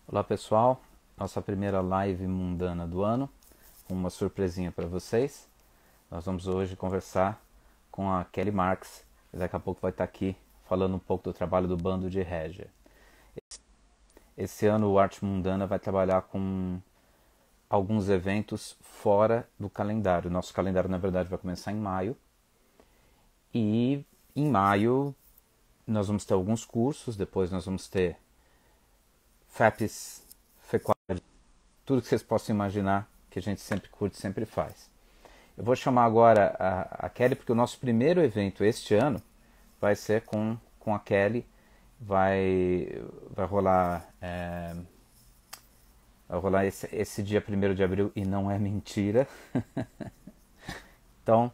Olá pessoal, nossa primeira live mundana do ano, com uma surpresinha para vocês. Nós vamos hoje conversar com a Kelly Marks, que daqui a pouco vai estar aqui falando um pouco do trabalho do Bando de Régia. Esse ano o Arte Mundana vai trabalhar com alguns eventos fora do calendário. Nosso calendário, na verdade, vai começar em maio. E em maio nós vamos ter alguns cursos, depois nós vamos ter FAPES, FEQUAD, tudo que vocês possam imaginar que a gente sempre curte, sempre faz. Eu vou chamar agora a Kelly, porque o nosso primeiro evento este ano vai ser com a Kelly. Vai rolar, vai rolar esse dia 1º de abril e não é mentira. Então,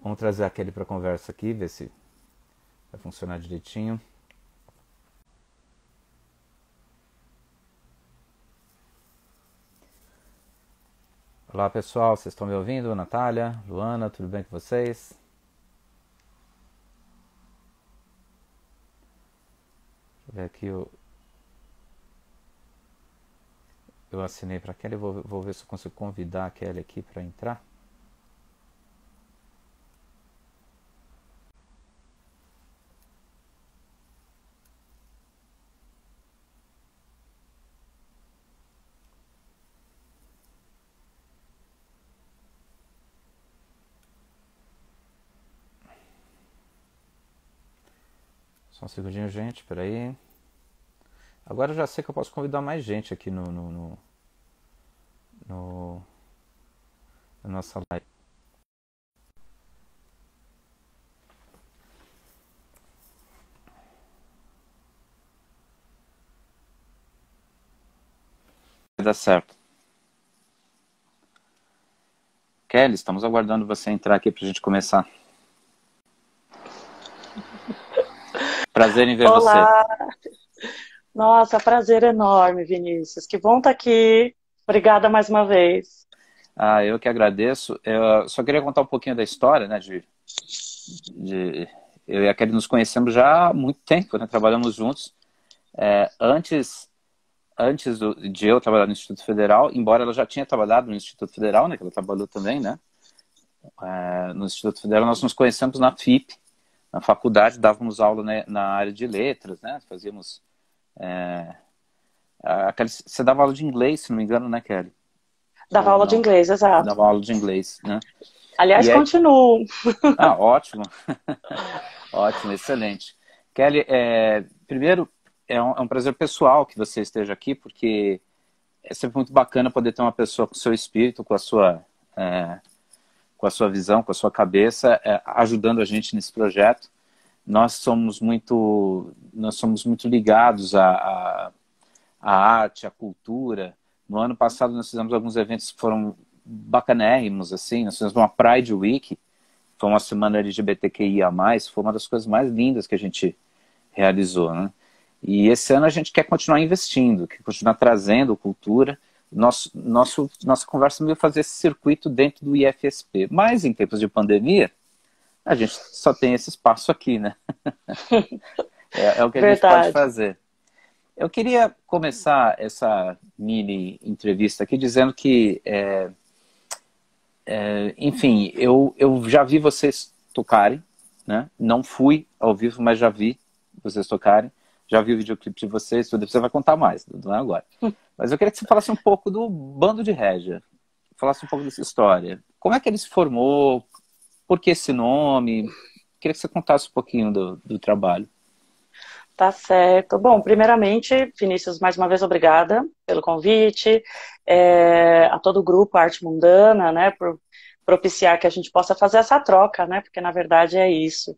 vamos trazer a Kelly para a conversa aqui, ver se vai funcionar direitinho. Olá pessoal, vocês estão me ouvindo? Natália, Luana, tudo bem com vocês? Deixa eu ver aqui, eu assinei para a Kelly, vou ver se eu consigo convidar a Kelly aqui para entrar. Só um segundinho, gente, peraí. Agora eu já sei que eu posso convidar mais gente aqui no na nossa live. Vai dar certo. Kelly, estamos aguardando você entrar aqui para a gente começar. Prazer em ver você. Olá! Nossa, prazer enorme, Vinícius. Que bom estar aqui. Obrigada mais uma vez. Ah, eu que agradeço. Eu só queria contar um pouquinho da história, né? Eu e a Kelly nos conhecemos já há muito tempo, né? Trabalhamos juntos. Antes de eu trabalhar no Instituto Federal, embora ela já tinha trabalhado no Instituto Federal, né? Que ela trabalhou também, né? No Instituto Federal, nós nos conhecemos na FIP, na faculdade, dávamos aula, né, na área de letras, né? Fazíamos. Você dava aula de inglês, se não me engano, né, Kelly? Dava Ou aula de não? inglês, exato. Dava aula de inglês, né? Aliás, E aí, continuo. ótimo, ótimo, excelente. Kelly, primeiro, é um prazer pessoal que você esteja aqui, porque é sempre muito bacana poder ter uma pessoa com o seu espírito, com a sua visão, com a sua cabeça, ajudando a gente nesse projeto. Nós somos muito ligados à arte, à cultura. No ano passado nós fizemos alguns eventos que foram bacanérrimos, assim. Nós fizemos uma Pride Week, foi uma semana LGBTQIA+, foi uma das coisas mais lindas que a gente realizou, né? E esse ano a gente quer continuar investindo, quer continuar trazendo cultura. Nossa conversa veio fazer esse circuito dentro do IFSP. Mas em tempos de pandemia, a gente só tem esse espaço aqui, né? É o que a gente pode Verdade. fazer. Eu queria começar essa mini entrevista aqui dizendo que, enfim, eu já vi vocês tocarem, né? Não fui ao vivo, mas já vi vocês tocarem. Já vi o videoclipe de vocês, tudo. Você vai contar mais, não é agora. Mas eu queria que você falasse um pouco do Bando de Régia. Falasse um pouco dessa história. Como é que ele se formou? Por que esse nome? Queria que você contasse um pouquinho do trabalho. Tá certo. Bom, primeiramente, Vinícius, mais uma vez obrigada pelo convite, a todo o grupo Arte Mundana, né, por propiciar que a gente possa fazer essa troca, né, porque na verdade é isso.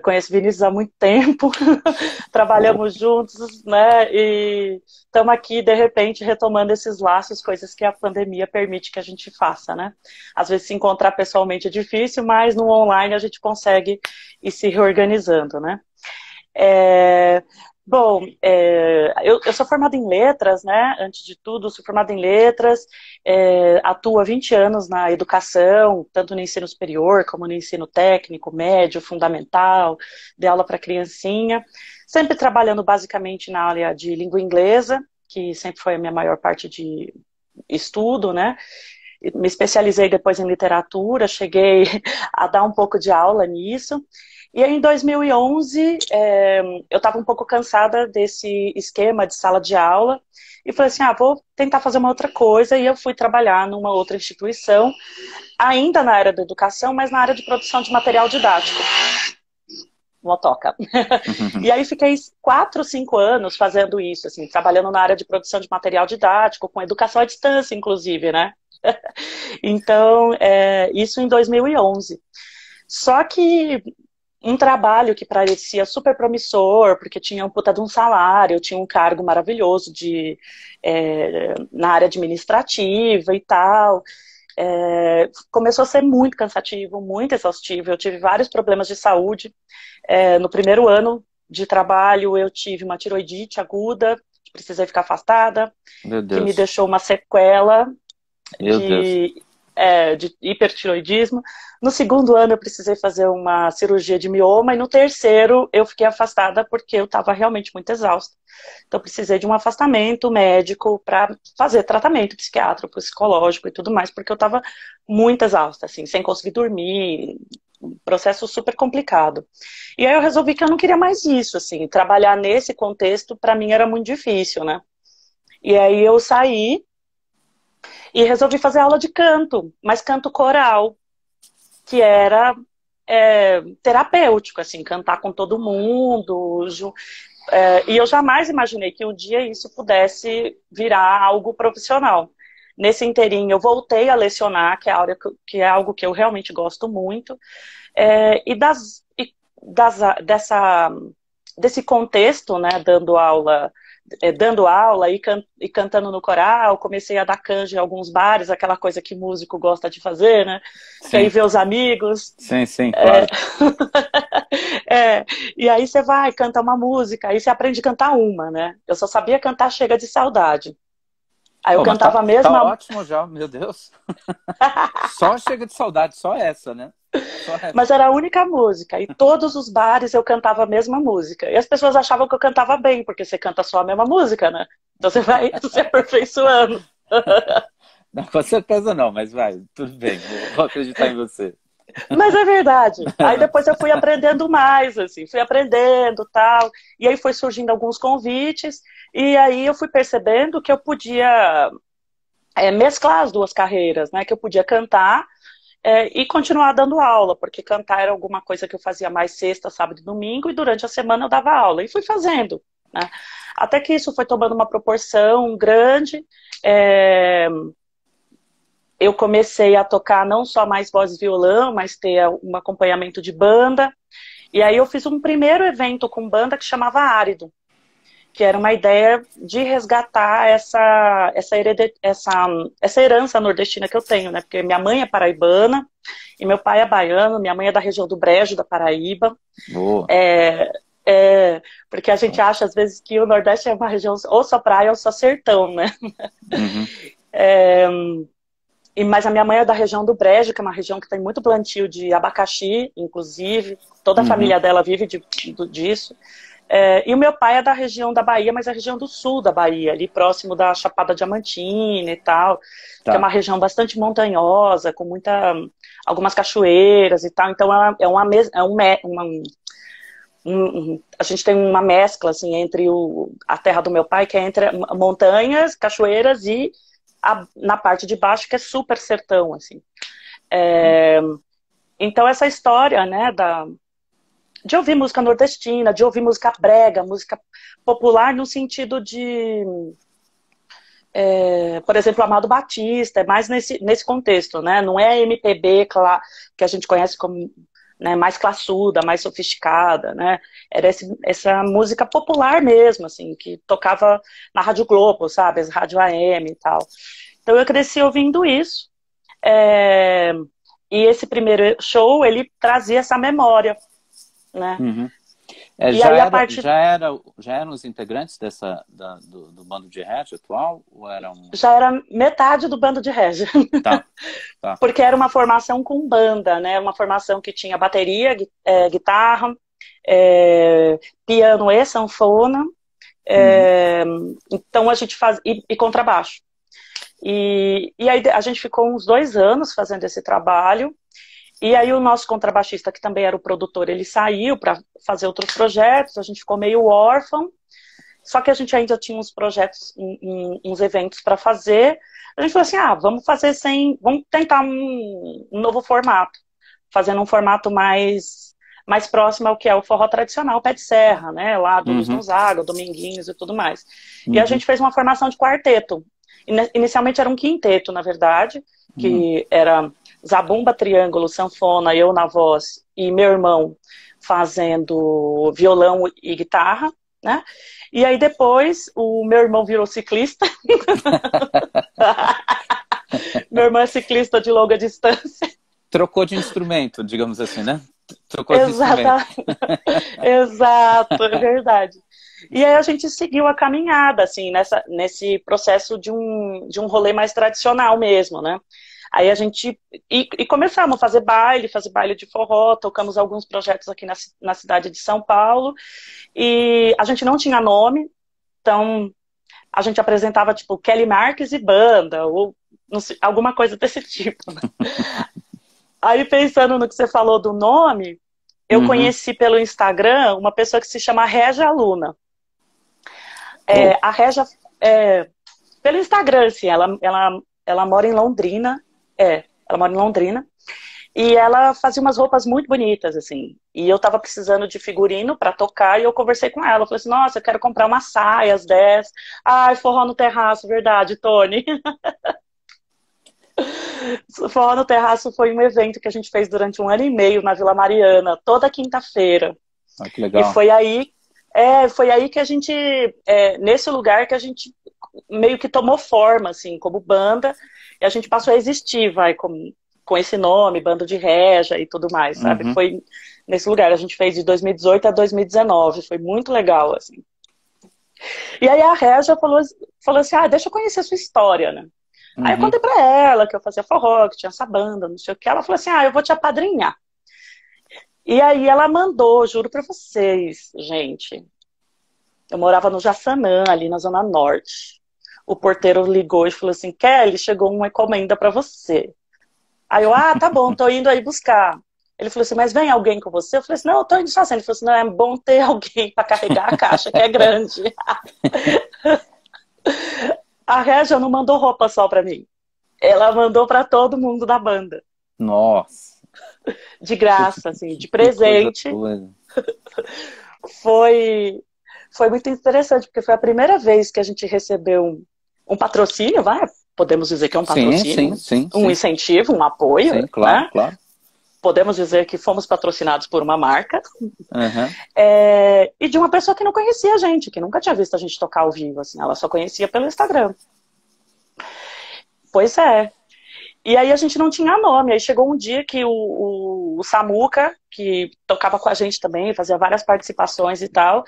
Conheço o Vinícius há muito tempo, Oh, trabalhamos juntos, né? E estamos aqui, de repente, retomando esses laços, coisas que a pandemia permite que a gente faça, né? Às vezes se encontrar pessoalmente é difícil, mas no online a gente consegue ir se reorganizando, né? É, Bom, eu sou formada em letras, né? Antes de tudo, sou formada em letras, atuo há 20 anos na educação, tanto no ensino superior como no ensino técnico, médio, fundamental, de aula para criancinha, sempre trabalhando basicamente na área de língua inglesa. que sempre foi a minha maior parte de estudo, né? Me especializei depois em literatura, cheguei a dar um pouco de aula nisso. E aí, em 2011, eu estava um pouco cansada desse esquema de sala de aula e falei assim, vou tentar fazer uma outra coisa. E eu fui trabalhar numa outra instituição, ainda na área da educação, mas na área de produção de material didático. Motoca. E aí fiquei 4, 5 anos fazendo isso, assim, trabalhando na área de produção de material didático, com educação à distância, inclusive, né? Então, isso em 2011. Só que um trabalho que parecia super promissor, porque tinha um puta de um salário, tinha um cargo maravilhoso na área administrativa e tal, começou a ser muito cansativo, muito exaustivo. Eu tive vários problemas de saúde. No primeiro ano de trabalho, eu tive uma tiroidite aguda, precisei ficar afastada, que me deixou uma sequela de hipertiroidismo. No segundo ano eu precisei fazer uma cirurgia de mioma e no terceiro eu fiquei afastada porque eu estava realmente muito exausta. Então eu precisei de um afastamento médico para fazer tratamento psiquiátrico, psicológico e tudo mais, porque eu estava muito exausta, assim, sem conseguir dormir, um processo super complicado. E aí eu resolvi que eu não queria mais isso, assim, trabalhar nesse contexto para mim era muito difícil, né? E aí eu saí e resolvi fazer aula de canto, mas canto coral, que era terapêutico, assim, cantar com todo mundo. E eu jamais imaginei que um dia isso pudesse virar algo profissional. Nesse inteirinho eu voltei a lecionar, que é algo que eu realmente gosto muito. Desse contexto, né, dando aula e cantando no coral, comecei a dar canja em alguns bares, aquela coisa que músico gosta de fazer, né? Sim. Que aí vê os amigos. Sim, claro. E aí você vai, canta uma música, aí você aprende a cantar uma, né? Eu só sabia cantar Chega de Saudade. Aí eu cantava mesmo. Tá ótimo já, meu Deus. Só Chega de Saudade, só essa, né? Mas era a única música. E todos os bares eu cantava a mesma música. E as pessoas achavam que eu cantava bem, porque você canta só a mesma música, né? Então você vai se aperfeiçoando. Não, com certeza não, mas vai, tudo bem, vou acreditar em você. Mas é verdade. Aí depois eu fui aprendendo mais, assim, fui aprendendo tal. E aí foi surgindo alguns convites. E aí eu fui percebendo que eu podia mesclar as duas carreiras, né? Que eu podia cantar e continuar dando aula, porque cantar era alguma coisa que eu fazia mais sexta, sábado e domingo, e durante a semana eu dava aula. E fui fazendo, né? Até que isso foi tomando uma proporção grande. Eu comecei a tocar não só mais voz e violão, mas ter um acompanhamento de banda. E aí eu fiz um primeiro evento com banda que chamava Árido, que era uma ideia de resgatar essa herança nordestina que eu tenho, né? Porque minha mãe é paraibana e meu pai é baiano, minha mãe é da região do Brejo, da Paraíba. Boa. Porque a gente acha às vezes que o Nordeste é uma região ou só praia ou só sertão, né? Uhum. Mas a minha mãe é da região do Brejo, que é uma região que tem muito plantio de abacaxi, inclusive. Toda a família dela vive disso. E o meu pai é da região da Bahia, mas é a região do sul da Bahia, ali próximo da Chapada Diamantina e tal, que é uma região bastante montanhosa, com algumas cachoeiras e tal. Então a gente tem uma mescla assim, entre a terra do meu pai, que é entre montanhas, cachoeiras e na parte de baixo, que é super sertão, assim. Então essa história, né, de ouvir música nordestina, de ouvir música brega, música popular no sentido de, por exemplo, Amado Batista, é mais nesse contexto, né? Não é a MPB que a gente conhece como, né, mais classuda, mais sofisticada, né? Era essa música popular mesmo, assim, que tocava na Rádio Globo, sabe? As rádio AM e tal. Então eu cresci ouvindo isso. E esse primeiro show, ele trazia essa memória, né? Uhum. Já eram os integrantes do bando de reggae atual? Ou eram... Já era metade do bando de reggae. Tá. Porque era uma formação com banda, né? Uma formação que tinha bateria, guitarra, piano e sanfona, Uhum. Então a gente faz... E contrabaixo. E aí a gente ficou uns 2 anos fazendo esse trabalho. E aí o nosso contrabaixista, que também era o produtor, ele saiu para fazer outros projetos, a gente ficou meio órfão, só que a gente ainda tinha uns projetos, uns eventos para fazer. A gente falou assim, vamos fazer vamos tentar um novo formato, fazendo um formato mais próximo ao que é o forró tradicional, pé de serra, né, lá do Luiz Uhum. Gonzaga, Dominguinhos e tudo mais. E a Uhum. gente fez uma formação de quarteto. Inicialmente era um quinteto, na verdade, Uhum. que era zabumba, triângulo, sanfona, eu na voz e meu irmão fazendo violão e guitarra, né? E aí depois o meu irmão virou ciclista. Meu irmão é ciclista de longa distância. Trocou de instrumento, digamos assim, né? Trocou de instrumento. Exato, exato, é verdade. E aí a gente seguiu a caminhada, assim, nesse processo de um rolê mais tradicional mesmo, né? Aí a gente... E começamos a fazer baile de forró, tocamos alguns projetos aqui na cidade de São Paulo, e a gente não tinha nome, então a gente apresentava, tipo, Kelly Marques e banda, ou não sei, alguma coisa desse tipo. Aí pensando no que você falou do nome, eu Uhum. conheci pelo Instagram uma pessoa que se chama Régia Luna. Oh. A Régia, pelo Instagram, assim, ela mora em Londrina, ela mora em Londrina, e ela fazia umas roupas muito bonitas, assim, e eu tava precisando de figurino pra tocar, e eu conversei com ela, eu falei assim, nossa, eu quero comprar umas saias dessas, ai, forró no terraço, verdade, Tony. Forró no Terraço foi um evento que a gente fez durante 1 ano e meio na Vila Mariana, toda quinta-feira. Ah, que E legal. foi aí que a gente, nesse lugar que a gente meio que tomou forma, assim, como banda, e a gente passou a existir, com esse nome, Bando de Régia e tudo mais, sabe? Uhum. Foi nesse lugar, a gente fez de 2018 a 2019, foi muito legal, assim. E aí a Régia falou assim, deixa eu conhecer a sua história, né? Aí eu Uhum. contei pra ela que eu fazia forró, que tinha essa banda, não sei o que. Ela falou assim, eu vou te apadrinhar. E aí ela mandou, juro pra vocês, gente. Eu morava no Jaçanã, ali na Zona Norte. O porteiro ligou e falou assim, Kelly, chegou uma encomenda pra você. Aí eu, tá bom, tô indo aí buscar. Ele falou assim, mas vem alguém com você? Eu falei assim, não, eu tô indo sozinho. Ele falou assim, não, é bom ter alguém pra carregar a caixa, que é grande. A Régia não mandou roupa só pra mim. Ela mandou pra todo mundo da banda. Nossa, De que, graça, assim, de que coisa presente. boa. Foi muito interessante, porque foi a primeira vez que a gente recebeu um patrocínio, podemos dizer que é um Sim, patrocínio, sim, sim, um sim. incentivo, um apoio, Sim, claro, né? claro. Podemos dizer que fomos patrocinados por uma marca, Uhum. e de uma pessoa que não conhecia a gente, que nunca tinha visto a gente tocar ao vivo, assim, ela só conhecia pelo Instagram. Pois é. E aí a gente não tinha nome. Aí chegou um dia que o Samuca, que tocava com a gente também, fazia várias participações e tal,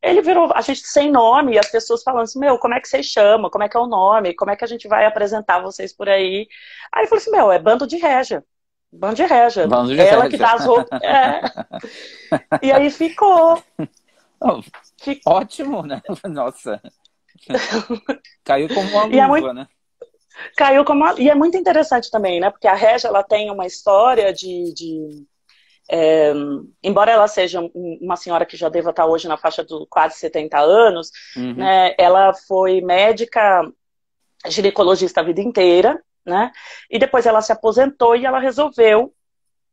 ele virou a gente sem nome e as pessoas falando assim, meu, como é que vocês chamam? Como é que é o nome? Como é que a gente vai apresentar vocês por aí? Aí ele falou assim, meu, é Bando de Régia. Bando de Régia. Vamos de Ela que rédea. dá as roupas. E aí ficou. Oh, Fi- ótimo, né? Nossa, caiu como uma E é muito luva, né? caiu como e é muito interessante também, né? Porque a Régia ela tem uma história embora ela seja uma senhora que já deva estar hoje na faixa dos quase 70 anos, Uhum. né? Ela foi médica ginecologista a vida inteira, né? E depois ela se aposentou e ela resolveu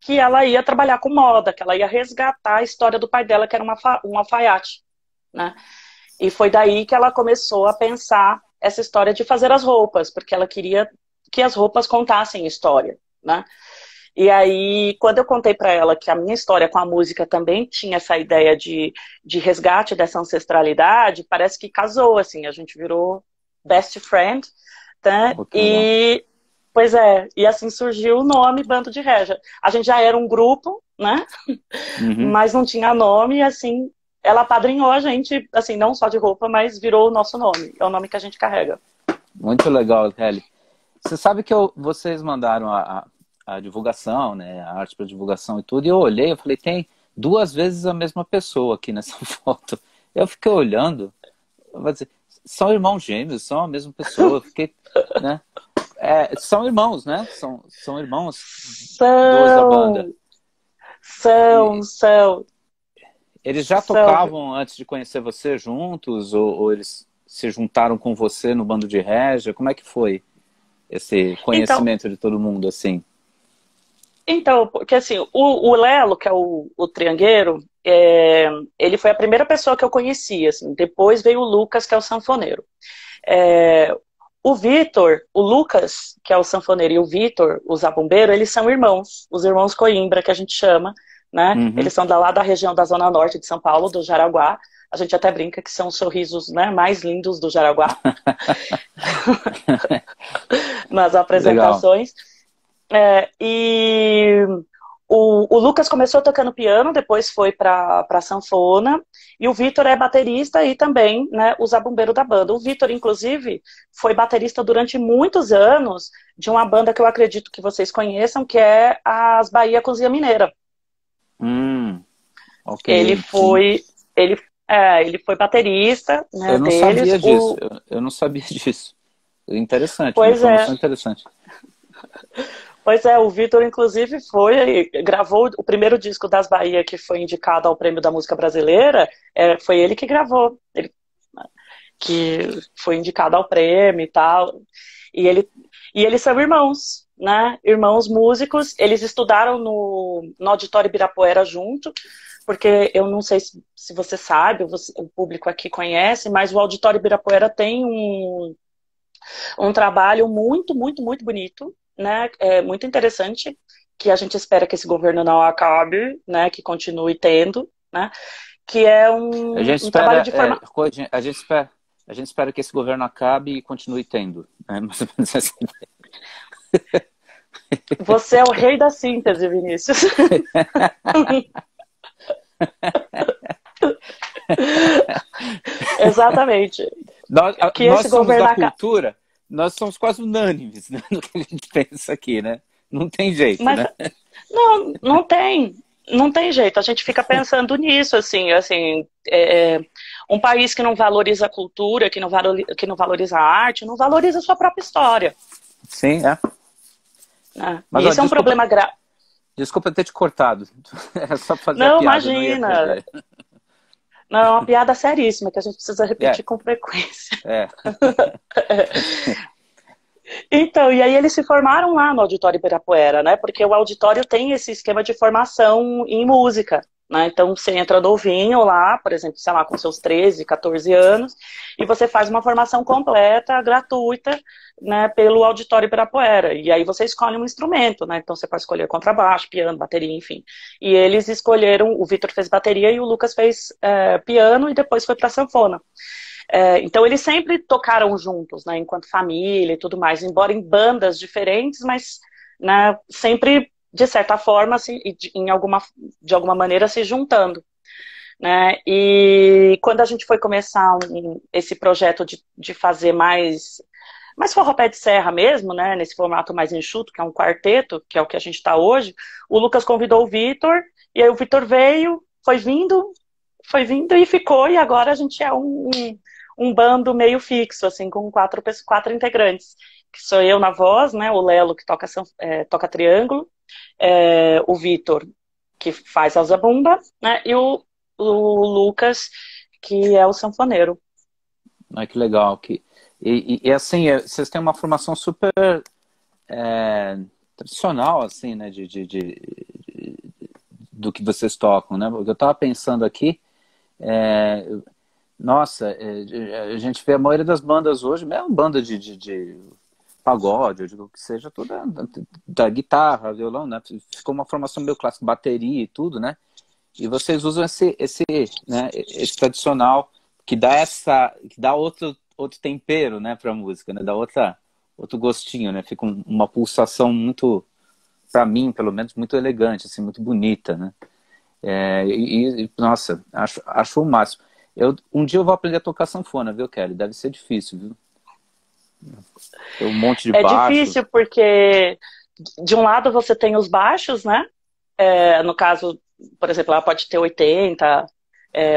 que ela ia trabalhar com moda, que ela ia resgatar a história do pai dela, que era um alfaiate, né? E foi daí que ela começou a pensar essa história de fazer as roupas, porque ela queria que as roupas contassem história, né? E aí, quando eu contei para ela que a minha história com a música também tinha essa ideia de resgate dessa ancestralidade, parece que casou, assim, a gente virou best friend, né? Oh, que legal. E, pois e assim surgiu o nome Bando de Régia. A gente já era um grupo, né? Uhum. Mas não tinha nome, e assim, ela apadrinhou a gente, assim, não só de roupa, mas virou o nosso nome. É o nome que a gente carrega. Muito legal, Kelly. Você sabe que vocês mandaram a divulgação, né? A arte para divulgação e tudo, e eu olhei, eu falei, tem 2 vezes a mesma pessoa aqui nessa foto. Eu fiquei olhando, vou dizer, são irmãos gêmeos, são a mesma pessoa. Fiquei, né? São irmãos, né? São irmãos, dois da banda. São. Eles já tocavam antes de conhecer você juntos? Ou eles se juntaram com você no bando de Régia? Como é que foi esse conhecimento de todo mundo, assim? Então, porque assim, o Lelo, que é o triangueiro, ele foi a primeira pessoa que eu conheci, assim. Depois veio o Lucas, que é o sanfoneiro. O Vitor, o Lucas, que é o sanfoneiro, e o Vitor, o zabumbeiro, eles são irmãos, os irmãos Coimbra, que a gente chama, né? Uhum. Eles são lá da região da Zona Norte de São Paulo, do Jaraguá. A gente até brinca que são os sorrisos, né, mais lindos do Jaraguá. Nas apresentações. E o Lucas começou tocando piano, depois foi para sanfona, e o Vitor é baterista e também, né, o zabumbeiro da banda. O Vitor, inclusive, foi baterista durante muitos anos de uma banda que eu acredito que vocês conheçam, que é as Bahia Cozinha Mineira. Okay. Ele foi baterista, né, eu não sabia disso. Eu não sabia disso. Interessante, pois uma informação interessante. Pois é, o Vitor, inclusive, gravou o primeiro disco das Bahia que foi indicado ao Prêmio da Música Brasileira, foi ele que gravou, que foi indicado ao prêmio e tal. E eles são irmãos, né? Irmãos músicos, eles estudaram no Auditório Ibirapuera junto, porque eu não sei se você sabe, o público aqui conhece, mas o Auditório Ibirapuera tem um trabalho muito, muito, muito bonito, né? Muito interessante, que a gente espera que esse governo não acabe, né? Que continue tendo, né? Que é um trabalho de formação. A gente espera que esse governo acabe e continue tendo, né? Mais ou menos assim. Você é o rei da síntese, Vinícius. Exatamente. Nós somos da cultura, nós somos quase unânimes, né, no que a gente pensa aqui, né? Não tem jeito, mas, né? Não tem jeito. A gente fica pensando nisso, assim, um país que não valoriza a cultura, que não valoriza a arte, não valoriza a sua própria história. Sim, Mas, isso é um problema grave. Desculpa ter te cortado. Era só fazer não, a piada, imagina. Não, é uma piada seríssima que a gente precisa repetir com frequência. Então, e aí eles se formaram lá no Auditório Ibirapuera, né? Porque o auditório tem esse esquema de formação em música, né? Então, você entra novinho lá, por exemplo, sei lá, com seus 13, 14 anos, e você faz uma formação completa, gratuita, né, pelo Auditório Ibirapuera. E aí você escolhe um instrumento, né? Então, você pode escolher contrabaixo, piano, bateria, enfim. E eles escolheram, o Vitor fez bateria e o Lucas fez piano e depois foi para sanfona. Então eles sempre tocaram juntos, né, enquanto família e tudo mais, embora em bandas diferentes, mas, né, sempre, de certa forma, de alguma maneira se juntando. Né? E quando a gente foi começar esse projeto de fazer mais forró-pé de serra mesmo, né, nesse formato mais enxuto, que é um quarteto, que é o que a gente está hoje, o Lucas convidou o Vitor, e aí o Vitor veio, foi vindo e ficou, e agora a gente é um bando meio fixo, assim, com quatro integrantes, que sou eu na voz, né, o Lelo, que toca triângulo, o Vitor, que faz a zabumba, né, e o Lucas, que é o sanfoneiro. Ai, que legal. E assim, vocês têm uma formação super tradicional, assim, né, do que vocês tocam, né? Eu estava pensando aqui, nossa, a gente vê a maioria das bandas hoje, mesmo banda de pagode, eu digo que seja toda da guitarra, violão, né? Ficou uma formação meio clássica, bateria e tudo, né? E vocês usam esse tradicional que dá outro tempero, né, para a música, né? Dá outro gostinho, né? Fica uma pulsação muito, para mim, pelo menos, muito elegante, assim, muito bonita, né? Nossa, acho o máximo. Um dia eu vou aprender a tocar sanfona, viu, Kelly? Deve ser difícil, viu? Tem um monte de baixo. É difícil porque, de um lado, você tem os baixos, né? No caso, por exemplo, ela pode ter 80,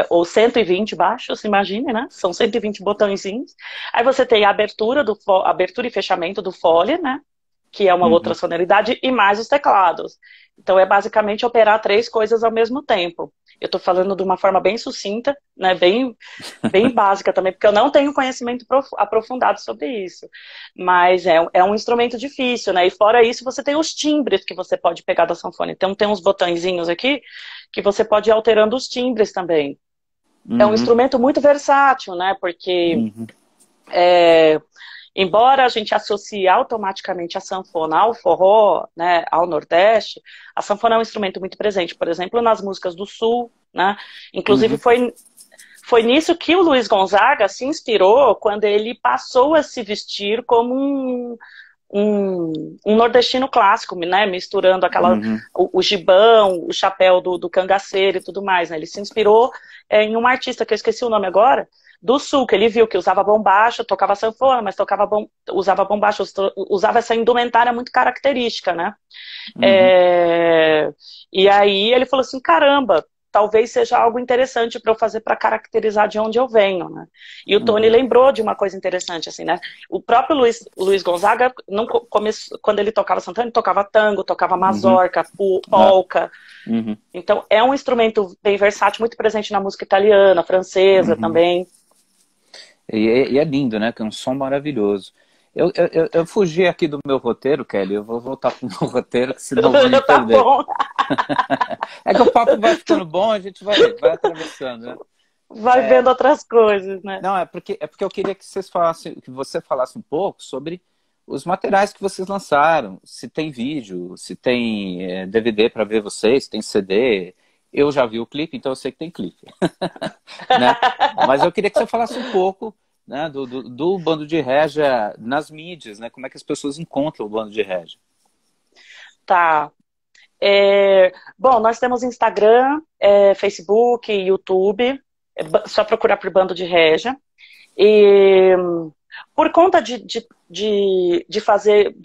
ou 120 baixos, imagine, né? São 120 botõezinhos. Aí você tem a abertura e fechamento do fole, né? Que é uma outra sonoridade, e mais os teclados. Então é basicamente operar 3 coisas ao mesmo tempo. Eu estou falando de uma forma bem sucinta, né? Bem básica também, porque eu não tenho conhecimento aprofundado sobre isso. Mas é um instrumento difícil, né? E fora isso, você tem os timbres que você pode pegar da sanfona. Então tem uns botõezinhos aqui que você pode ir alterando os timbres também. É um instrumento muito versátil, né? Porque embora a gente associe automaticamente a sanfona ao forró, né, ao Nordeste, a sanfona é um instrumento muito presente, por exemplo, nas músicas do Sul, né? Inclusive foi nisso que o Luiz Gonzaga se inspirou quando ele passou a se vestir como um nordestino clássico, né? Misturando o gibão, o chapéu do cangaceiro e tudo mais, né? Ele se inspirou em um artista que eu esqueci o nome agora, do Sul, que ele viu que usava bombacho, tocava sanfona, mas usava bombacho, usava essa indumentária muito característica, né? E aí ele falou assim, caramba, talvez seja algo interessante para eu fazer para caracterizar de onde eu venho, né? E o Tony lembrou de uma coisa interessante, assim, né? O próprio Luiz Gonzaga, quando ele tocava sanfona, ele tocava tango, tocava mazorca, polca. Então é um instrumento bem versátil, muito presente na música italiana, francesa também. E é lindo, né? Que é um som maravilhoso. Eu fugi aqui do meu roteiro, Kelly. Eu vou voltar pro meu roteiro, que senão eu vou me perder. Bom. É que o papo vai ficando bom, a gente vai atravessando, né? Vai vendo outras coisas, né? Não, é porque eu queria que você falasse um pouco sobre os materiais que vocês lançaram. Se tem vídeo, se tem DVD para ver vocês, se tem CD. Eu já vi o clipe, então eu sei que tem clipe. Né? Mas eu queria que você falasse um pouco, né, do Bando de Régia nas mídias, né? Como é que as pessoas encontram o Bando de Régia? Tá. Bom, nós temos Instagram, Facebook, YouTube. Só procurar por Bando de Régia. E por conta de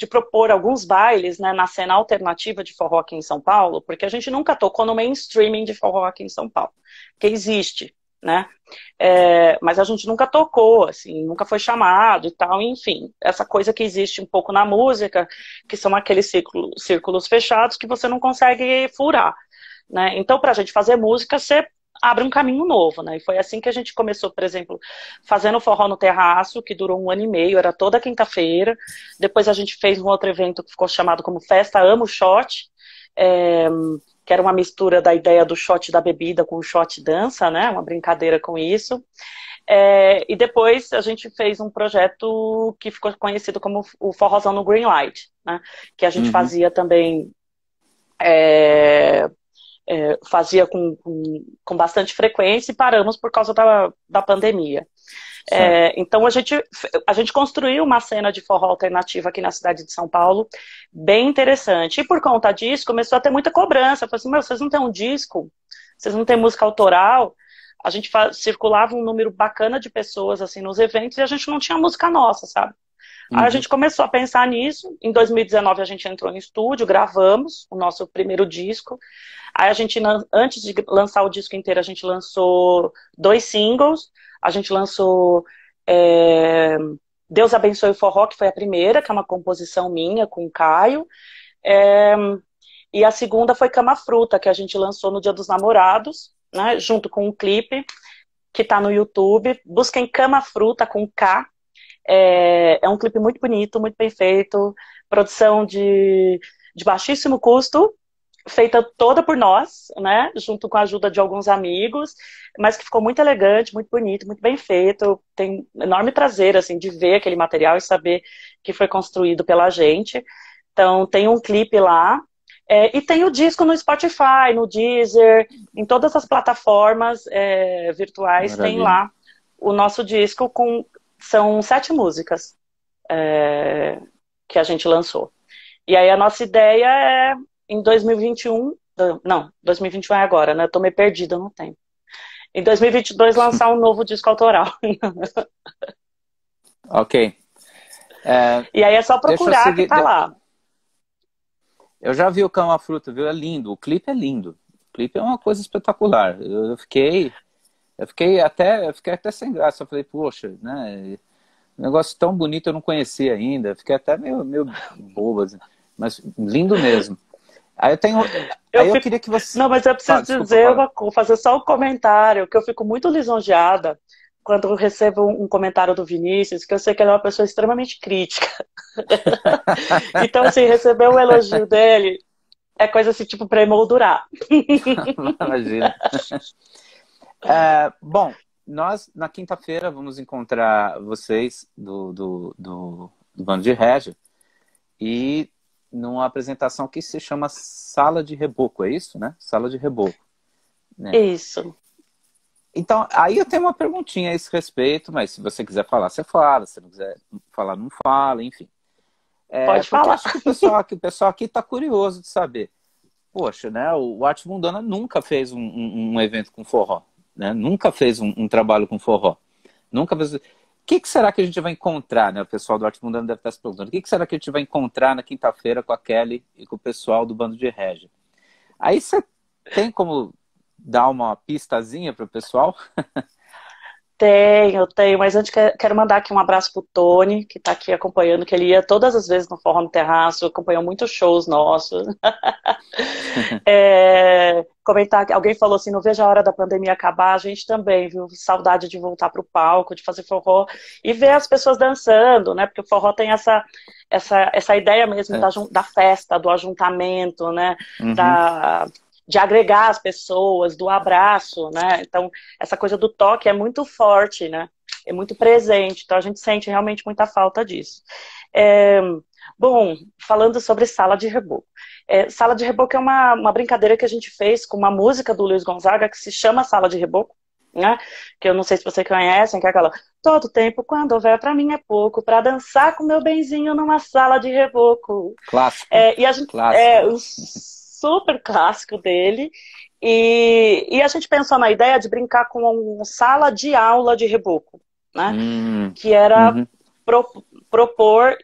propor alguns bailes, né, na cena alternativa de forró aqui em São Paulo, porque a gente nunca tocou no mainstreaming de forró aqui em São Paulo, que existe, né? Mas a gente nunca tocou, assim, nunca foi chamado e tal, enfim, essa coisa que existe um pouco na música, que são aqueles círculos fechados que você não consegue furar, né? Então, pra gente fazer música, você abre um caminho novo, né? E foi assim que a gente começou, por exemplo, fazendo forró no terraço, que durou 1 ano e meio, era toda quinta-feira. Depois a gente fez um outro evento que ficou chamado como Festa Amo Shot, que era uma mistura da ideia do shot da bebida com o shot dança, né? Uma brincadeira com isso. E depois a gente fez um projeto que ficou conhecido como o Forrozão no Greenlight, né? Que a gente fazia também... fazia com bastante frequência e paramos por causa da pandemia. Então a gente construiu uma cena de forró alternativa aqui na cidade de São Paulo, bem interessante. E por conta disso começou a ter muita cobrança. Eu falei assim, vocês não têm um disco? Vocês não têm música autoral? A gente circulava um número bacana de pessoas assim nos eventos e a gente não tinha música nossa, sabe? Aí a gente começou a pensar nisso. Em 2019 a gente entrou em estúdio, gravamos o nosso primeiro disco. Aí a gente, antes de lançar o disco inteiro, a gente lançou 2 singles. A gente lançou Deus Abençoe o Forró, que foi a primeira, que é uma composição minha com o Caio. E a segunda foi Cama Fruta, que a gente lançou no Dia dos Namorados, né, junto com um clipe que tá no YouTube. Busquem Cama Fruta com K. É um clipe muito bonito, muito bem feito. Produção de baixíssimo custo, feita toda por nós, né, junto com a ajuda de alguns amigos, mas que ficou muito elegante, muito bonito, muito bem feito. Tem enorme prazer, assim, de ver aquele material e saber que foi construído pela gente. Então, tem um clipe lá, e tem o disco no Spotify, no Deezer, em todas as plataformas virtuais. Maravilha. Tem lá o nosso disco são 7 músicas que a gente lançou. E aí a nossa ideia é em 2021, não, 2021 é agora, né? Eu tô meio perdida no tempo. Em 2022 lançar um novo disco autoral. Ok. E aí é só procurar que tá lá. Eu já vi o Cama Fruta, viu? É lindo. O clipe é lindo. O clipe é uma coisa espetacular. Eu fiquei Eu fiquei até sem graça. Eu falei, poxa, né? Um negócio tão bonito eu não conhecia ainda. Eu fiquei até meio bobo, assim. Mas lindo mesmo. Aí eu tenho. Eu Aí eu fico. queria que você. Não, mas eu preciso Desculpa dizer falar. uma coisa, fazer só um comentário, que eu fico muito lisonjeada quando eu recebo um comentário do Vinícius, que eu sei que ele é uma pessoa extremamente crítica. Então, assim, receber um elogio dele é coisa assim, tipo, pra emoldurar. Imagina. Bom, nós na quinta-feira vamos encontrar vocês do Bando de Régia e numa apresentação que se chama Sala de Reboco, é isso, né? Sala de Reboco, né? Isso. Então, aí eu tenho uma perguntinha a esse respeito, mas se você quiser falar, você fala, se não quiser falar, não fala, enfim. Pode Porque falar. acho que o pessoal aqui está curioso de saber. Poxa, né? O Arte Mundana nunca fez um evento com forró, né? Nunca fez um trabalho com forró. Nunca fez. O que será que a gente vai encontrar, né? O pessoal do Arte Mundana deve estar se perguntando. O que será que a gente vai encontrar na quinta-feira com a Kelly e com o pessoal do Bando de Régia? Aí você tem como dar uma pistazinha para o pessoal? Tenho, mas antes quero mandar aqui um abraço pro Tony, que tá aqui acompanhando, que ele ia todas as vezes no Forró no Terraço, acompanhou muitos shows nossos. Comentar que alguém falou assim, não vejo a hora da pandemia acabar, a gente também, viu? Saudade de voltar pro palco, de fazer forró e ver as pessoas dançando, né? Porque o forró tem essa ideia mesmo É. da festa, do ajuntamento, né? Uhum. Da, de agregar as pessoas, do abraço, né? Então, essa coisa do toque é muito forte, né? É muito presente, então a gente sente realmente muita falta disso. É, bom, falando sobre sala de reboco. Sala de reboco é uma brincadeira que a gente fez com uma música do Luiz Gonzaga que se chama Sala de Reboco, né? Que eu não sei se você conhece, que é aquela todo tempo quando houver pra mim é pouco, pra dançar com meu benzinho numa sala de reboco. Clássica. E a gente Clássica. um super clássico dele. E a gente pensou na ideia de brincar com uma sala de aula de reboco, né? Que era Uhum. pro, propor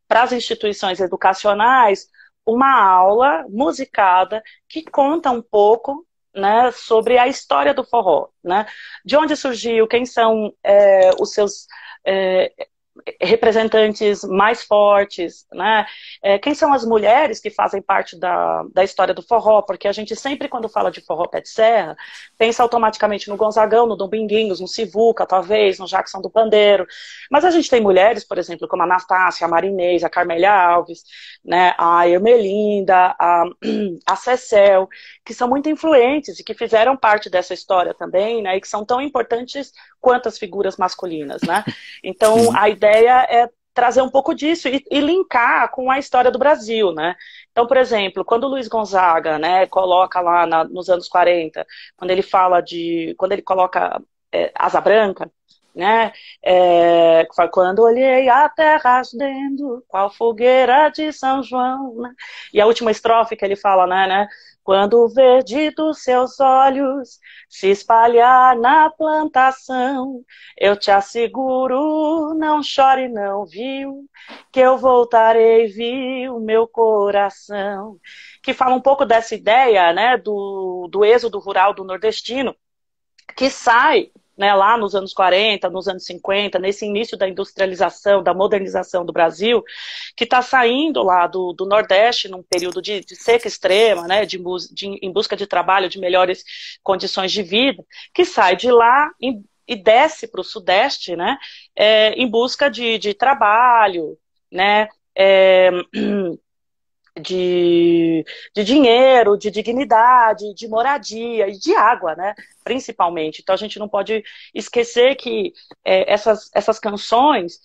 para as instituições educacionais uma aula musicada que conta um pouco, né, sobre a história do forró, né? De onde surgiu, quem são os seus representantes mais fortes, né? Quem são as mulheres que fazem parte da história do forró? Porque a gente sempre, quando fala de forró pé de serra, pensa automaticamente no Gonzagão, no Dominguinhos, no Sivuca, talvez, no Jackson do Pandeiro. Mas a gente tem mulheres, por exemplo, como a Anastácia, a Marinês, a Carmélia Alves, né? A Ermelinda, a Cecel, que são muito influentes e que fizeram parte dessa história também, né? E que são tão importantes quanto as figuras masculinas, né? Então, Uhum. a ideia é trazer um pouco disso e linkar com a história do Brasil, né? Então, por exemplo, quando o Luiz Gonzaga, né, coloca lá nos anos 40, quando ele coloca Asa Branca, né, que foi quando olhei a terra ardendo, qual fogueira de São João, né? E a última estrofe que ele fala, né, quando o verde dos seus olhos se espalhar na plantação, eu te asseguro, não chore não, viu? Que eu voltarei, viu, meu coração. Que fala um pouco dessa ideia, né, do êxodo rural do nordestino, que sai, né, lá nos anos 40, nos anos 50, nesse início da industrialização, da modernização do Brasil, que está saindo lá do Nordeste num período de seca extrema, né, em busca de trabalho, de melhores condições de vida, que sai de lá e desce para o Sudeste, né, em busca de trabalho, né, de dinheiro, de dignidade, de moradia e de água, né? Principalmente. Então a gente não pode esquecer que essas canções,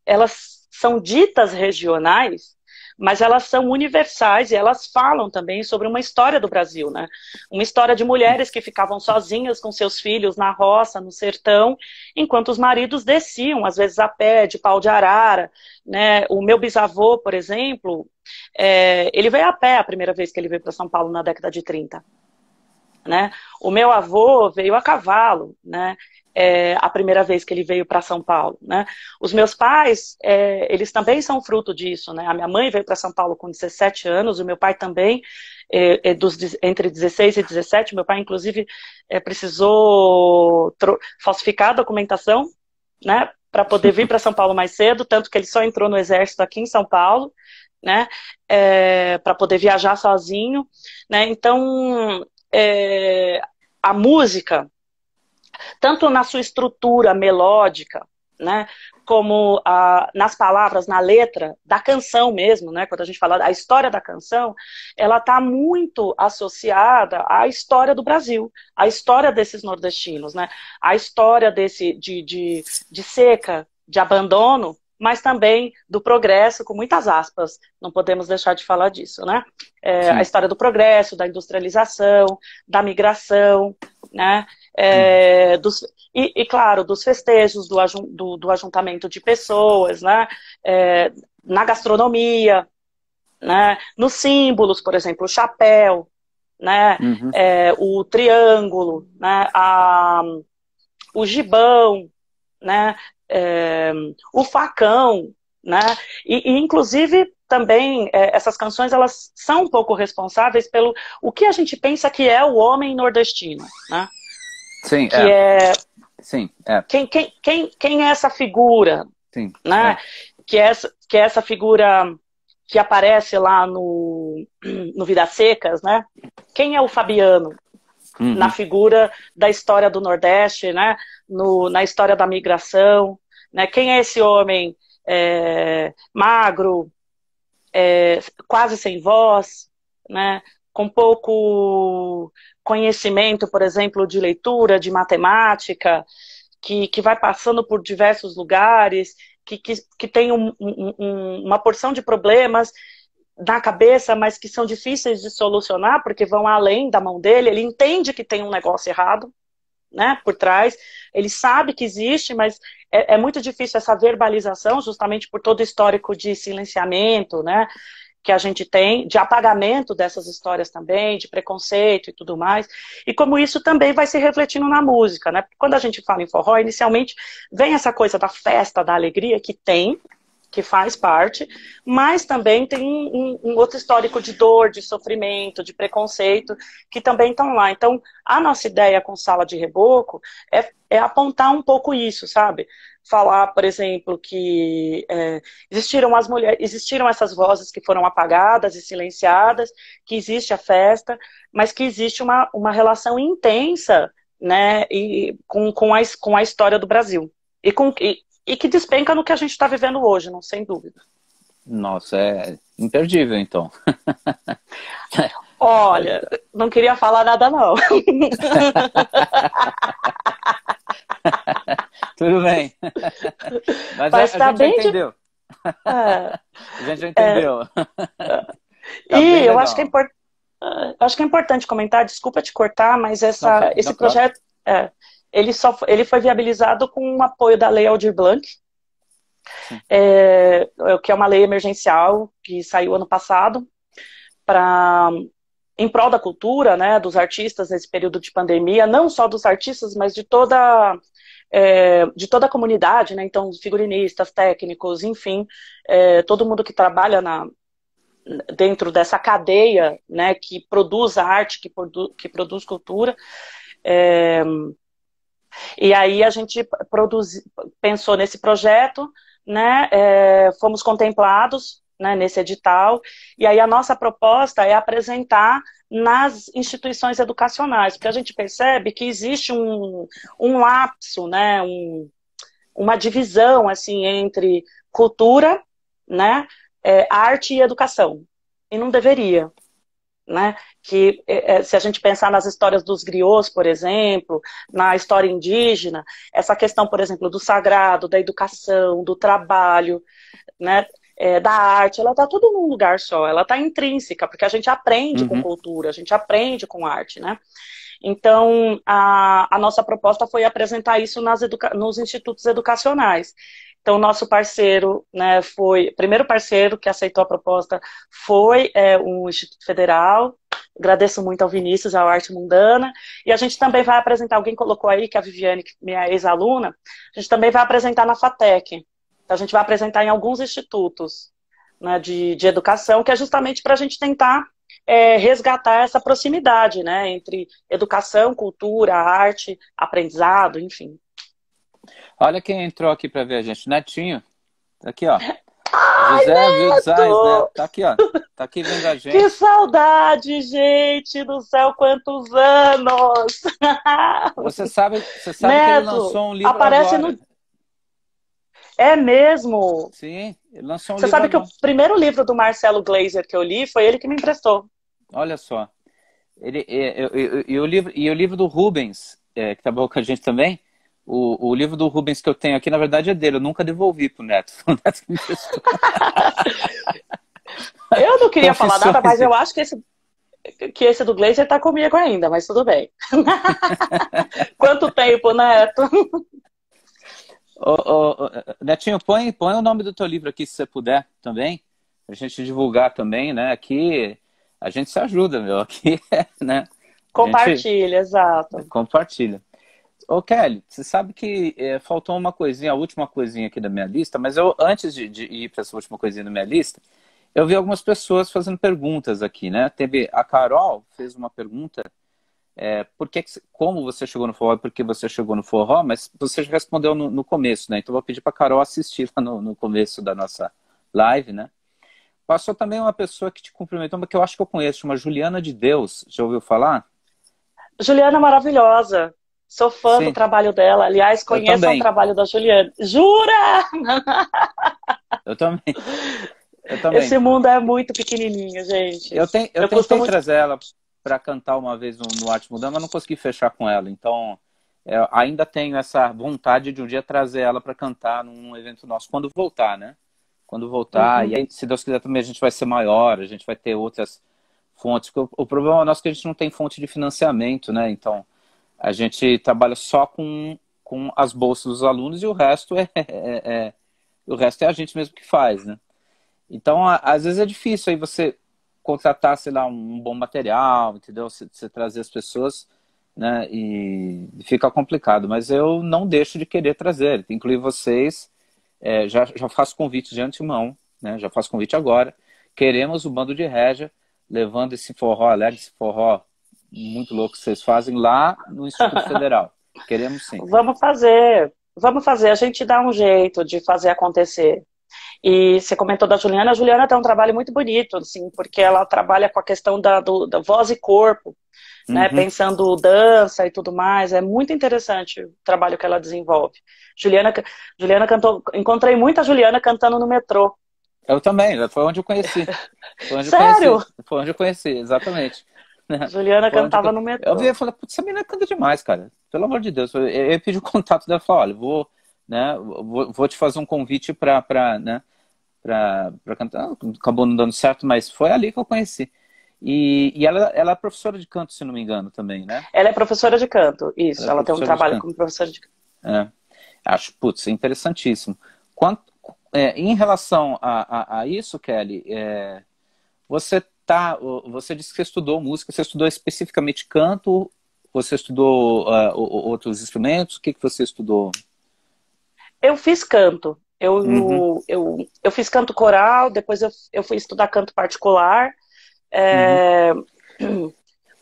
elas são ditas regionais, mas elas são universais e elas falam também sobre uma história do Brasil, né? Uma história de mulheres que ficavam sozinhas com seus filhos na roça, no sertão, enquanto os maridos desciam, às vezes a pé, de pau de arara, né? O meu bisavô, por exemplo, ele veio a pé a primeira vez que ele veio para São Paulo na década de 30. Né? O meu avô veio a cavalo, né? a primeira vez que ele veio para São Paulo, né? Os meus pais, eles também são fruto disso, né? A minha mãe veio para São Paulo com 17 anos, o meu pai também, entre 16 e 17, meu pai, inclusive, precisou falsificar a documentação, né? Para poder vir para São Paulo mais cedo, tanto que ele só entrou no exército aqui em São Paulo, né? Para poder viajar sozinho, né? Então, a música, tanto na sua estrutura melódica, né, como nas palavras, na letra da canção mesmo, né, quando a gente fala a história da canção, ela está muito associada à história do Brasil, à história desses nordestinos, né, à história de seca, de abandono, mas também do progresso, com muitas aspas, não podemos deixar de falar disso, né? A história do progresso, da industrialização, da migração, né? Claro, dos festejos, do ajuntamento de pessoas, né? Na gastronomia, né? Nos símbolos, por exemplo, o chapéu, né? O triângulo, né? O gibão, né? O facão, né? E inclusive também essas canções, elas são um pouco responsáveis pelo o que a gente pensa que é o homem nordestino, né? Sim, Sim, quem é essa figura, sim, né? Que é essa figura que aparece lá no Vidas Secas, né? Quem é o Fabiano? Na figura da história do Nordeste, né? Na história da migração, né? Quem é esse homem magro, quase sem voz, né? Com pouco conhecimento, por exemplo, de leitura, de matemática, que vai passando por diversos lugares, que tem uma porção de problemas na cabeça, mas que são difíceis de solucionar, porque vão além da mão dele. Ele entende que tem um negócio errado, né, por trás, ele sabe que existe, mas é muito difícil essa verbalização, justamente por todo o histórico de silenciamento, né, que a gente tem, de apagamento dessas histórias também, de preconceito e tudo mais, e como isso também vai se refletindo na música, né, porque quando a gente fala em forró, inicialmente vem essa coisa da festa, da alegria, que faz parte, mas também tem um outro histórico de dor, de sofrimento, de preconceito, que também estão lá. Então, a nossa ideia com Sala de Reboco é apontar um pouco isso, sabe? Falar, por exemplo, que existiram essas vozes que foram apagadas e silenciadas, que existe a festa, mas que existe uma relação intensa, né, com a história do Brasil. E que despenca no que a gente está vivendo hoje, não, sem dúvida. Nossa, é imperdível, então. Olha, não queria falar nada, não. Tudo bem. Mas a gente já entendeu. A gente já entendeu. E eu acho que é importante comentar, desculpa te cortar, mas esse projeto... Ele foi viabilizado com o apoio da Lei Aldir Blanc, que é uma lei emergencial que saiu ano passado, em prol da cultura, né, dos artistas nesse período de pandemia, não só dos artistas, mas de toda a comunidade, né, então figurinistas, técnicos, enfim, todo mundo que trabalha dentro dessa cadeia, né, que produz arte, que produz cultura. E aí a gente pensou nesse projeto, né, fomos contemplados, né, nesse edital, e aí a nossa proposta é apresentar nas instituições educacionais, porque a gente percebe que existe um lapso, né, uma divisão assim, entre cultura, né, arte e educação, e não deveria. Né? Que se a gente pensar nas histórias dos griots, por exemplo, na história indígena, essa questão, por exemplo, do sagrado, da educação, do trabalho, né, da arte, ela está tudo num lugar só, ela está intrínseca, porque a gente aprende com cultura, a gente aprende com arte, né? Então, a nossa proposta foi apresentar isso nos institutos educacionais. Então, o nosso parceiro, né, o primeiro parceiro que aceitou a proposta foi o Instituto Federal, Agradeço muito ao Vinícius, ao Arte Mundana. E a gente também vai apresentar, alguém colocou aí, que é a Viviane, minha ex-aluna, a gente também vai apresentar na FATEC. Então, a gente vai apresentar em alguns institutos, né, de educação, que é justamente para a gente tentar resgatar essa proximidade, né, entre educação, cultura, arte, aprendizado, enfim. Olha quem entrou aqui para ver a gente, Netinho. Tá aqui, ó. Ai, José Vildesigns, né? Neto! Tá aqui, ó. Tá aqui vendo a gente. Que saudade, gente do céu, quantos anos! Você sabe Neto, que ele lançou um livro aparece agora. no... É mesmo? Sim, ele lançou um Você livro sabe que agora. o primeiro livro do Marcelo Gleiser que eu li foi ele que me emprestou. Olha só. E o livro do Rubens, que trabalhou com a gente também, o livro do Rubens que eu tenho aqui, na verdade, é dele. Eu nunca devolvi pro Neto. O Neto me emprestou. Eu não queria falar nada, mas eu acho que esse do Gleiser tá comigo ainda, mas tudo bem. Quanto tempo, Neto? Netinho, põe o nome do teu livro aqui, se você puder, também. Pra gente divulgar também, né? Aqui a gente se ajuda, meu. Aqui, né? Compartilha, exato. Compartilha. Ô, Kelly, você sabe que faltou uma coisinha, a última coisinha aqui da minha lista, mas eu, antes de ir para essa última coisinha da minha lista, eu vi algumas pessoas fazendo perguntas aqui, né? Teve a Carol, fez uma pergunta, como você chegou no forró e por que você chegou no forró, mas você já respondeu no começo, né? Então eu vou pedir para a Carol assistir lá no começo da nossa live, né? Passou também uma pessoa que te cumprimentou, que eu acho que eu conheço, uma Juliana de Deus, já ouviu falar? Juliana maravilhosa. Sou fã Sim. do trabalho dela. Aliás, conheçam o trabalho da Juliana. Jura? Eu também. Esse mundo é muito pequenininho, gente. Eu tentei trazer ela para cantar uma vez no Arte Mudando, mas não consegui fechar com ela. Então, ainda tenho essa vontade de um dia trazer ela para cantar num evento nosso, quando voltar, né? Quando voltar. E aí, se Deus quiser, também a gente vai ser maior, a gente vai ter outras fontes. O problema nosso é que a gente não tem fonte de financiamento, né? Então, a gente trabalha só com as bolsas dos alunos e o resto é a gente mesmo que faz, né? Então, às vezes é difícil aí você contratar, sei lá, um bom material, entendeu? Você trazer as pessoas, né? E fica complicado. Mas eu não deixo de querer trazer, incluir vocês. Já faço convite de antemão, né? Já faço convite agora. Queremos o Bando de Régia levando esse forró alegre, esse forró muito louco que vocês fazem lá no Instituto Federal. Queremos sim. Vamos fazer. A gente dá um jeito de fazer acontecer. E você comentou da Juliana. A Juliana tem um trabalho muito bonito, assim, porque ela trabalha com a questão da voz e corpo, né? Pensando dança e tudo mais. É muito interessante o trabalho que ela desenvolve. Juliana cantou. Encontrei muita Juliana cantando no metrô. Eu também, foi onde eu conheci. Sério? Foi onde eu conheci, exatamente. Juliana cantava no metrô. Eu vi e falei, putz, essa menina canta demais, cara. Pelo amor de Deus. Eu pedi o contato dela e falei, olha, vou te fazer um convite pra cantar. Acabou não dando certo, mas foi ali que eu conheci. E ela é professora de canto, se não me engano, também, né? Ela é professora de canto, isso. Ela tem um trabalho como professora de canto. Acho, putz, interessantíssimo. Em relação a isso, Kelly, você disse que você estudou música, você estudou especificamente canto, você estudou outros instrumentos, o que você estudou? Eu fiz canto. Eu fiz canto coral, depois eu fui estudar canto particular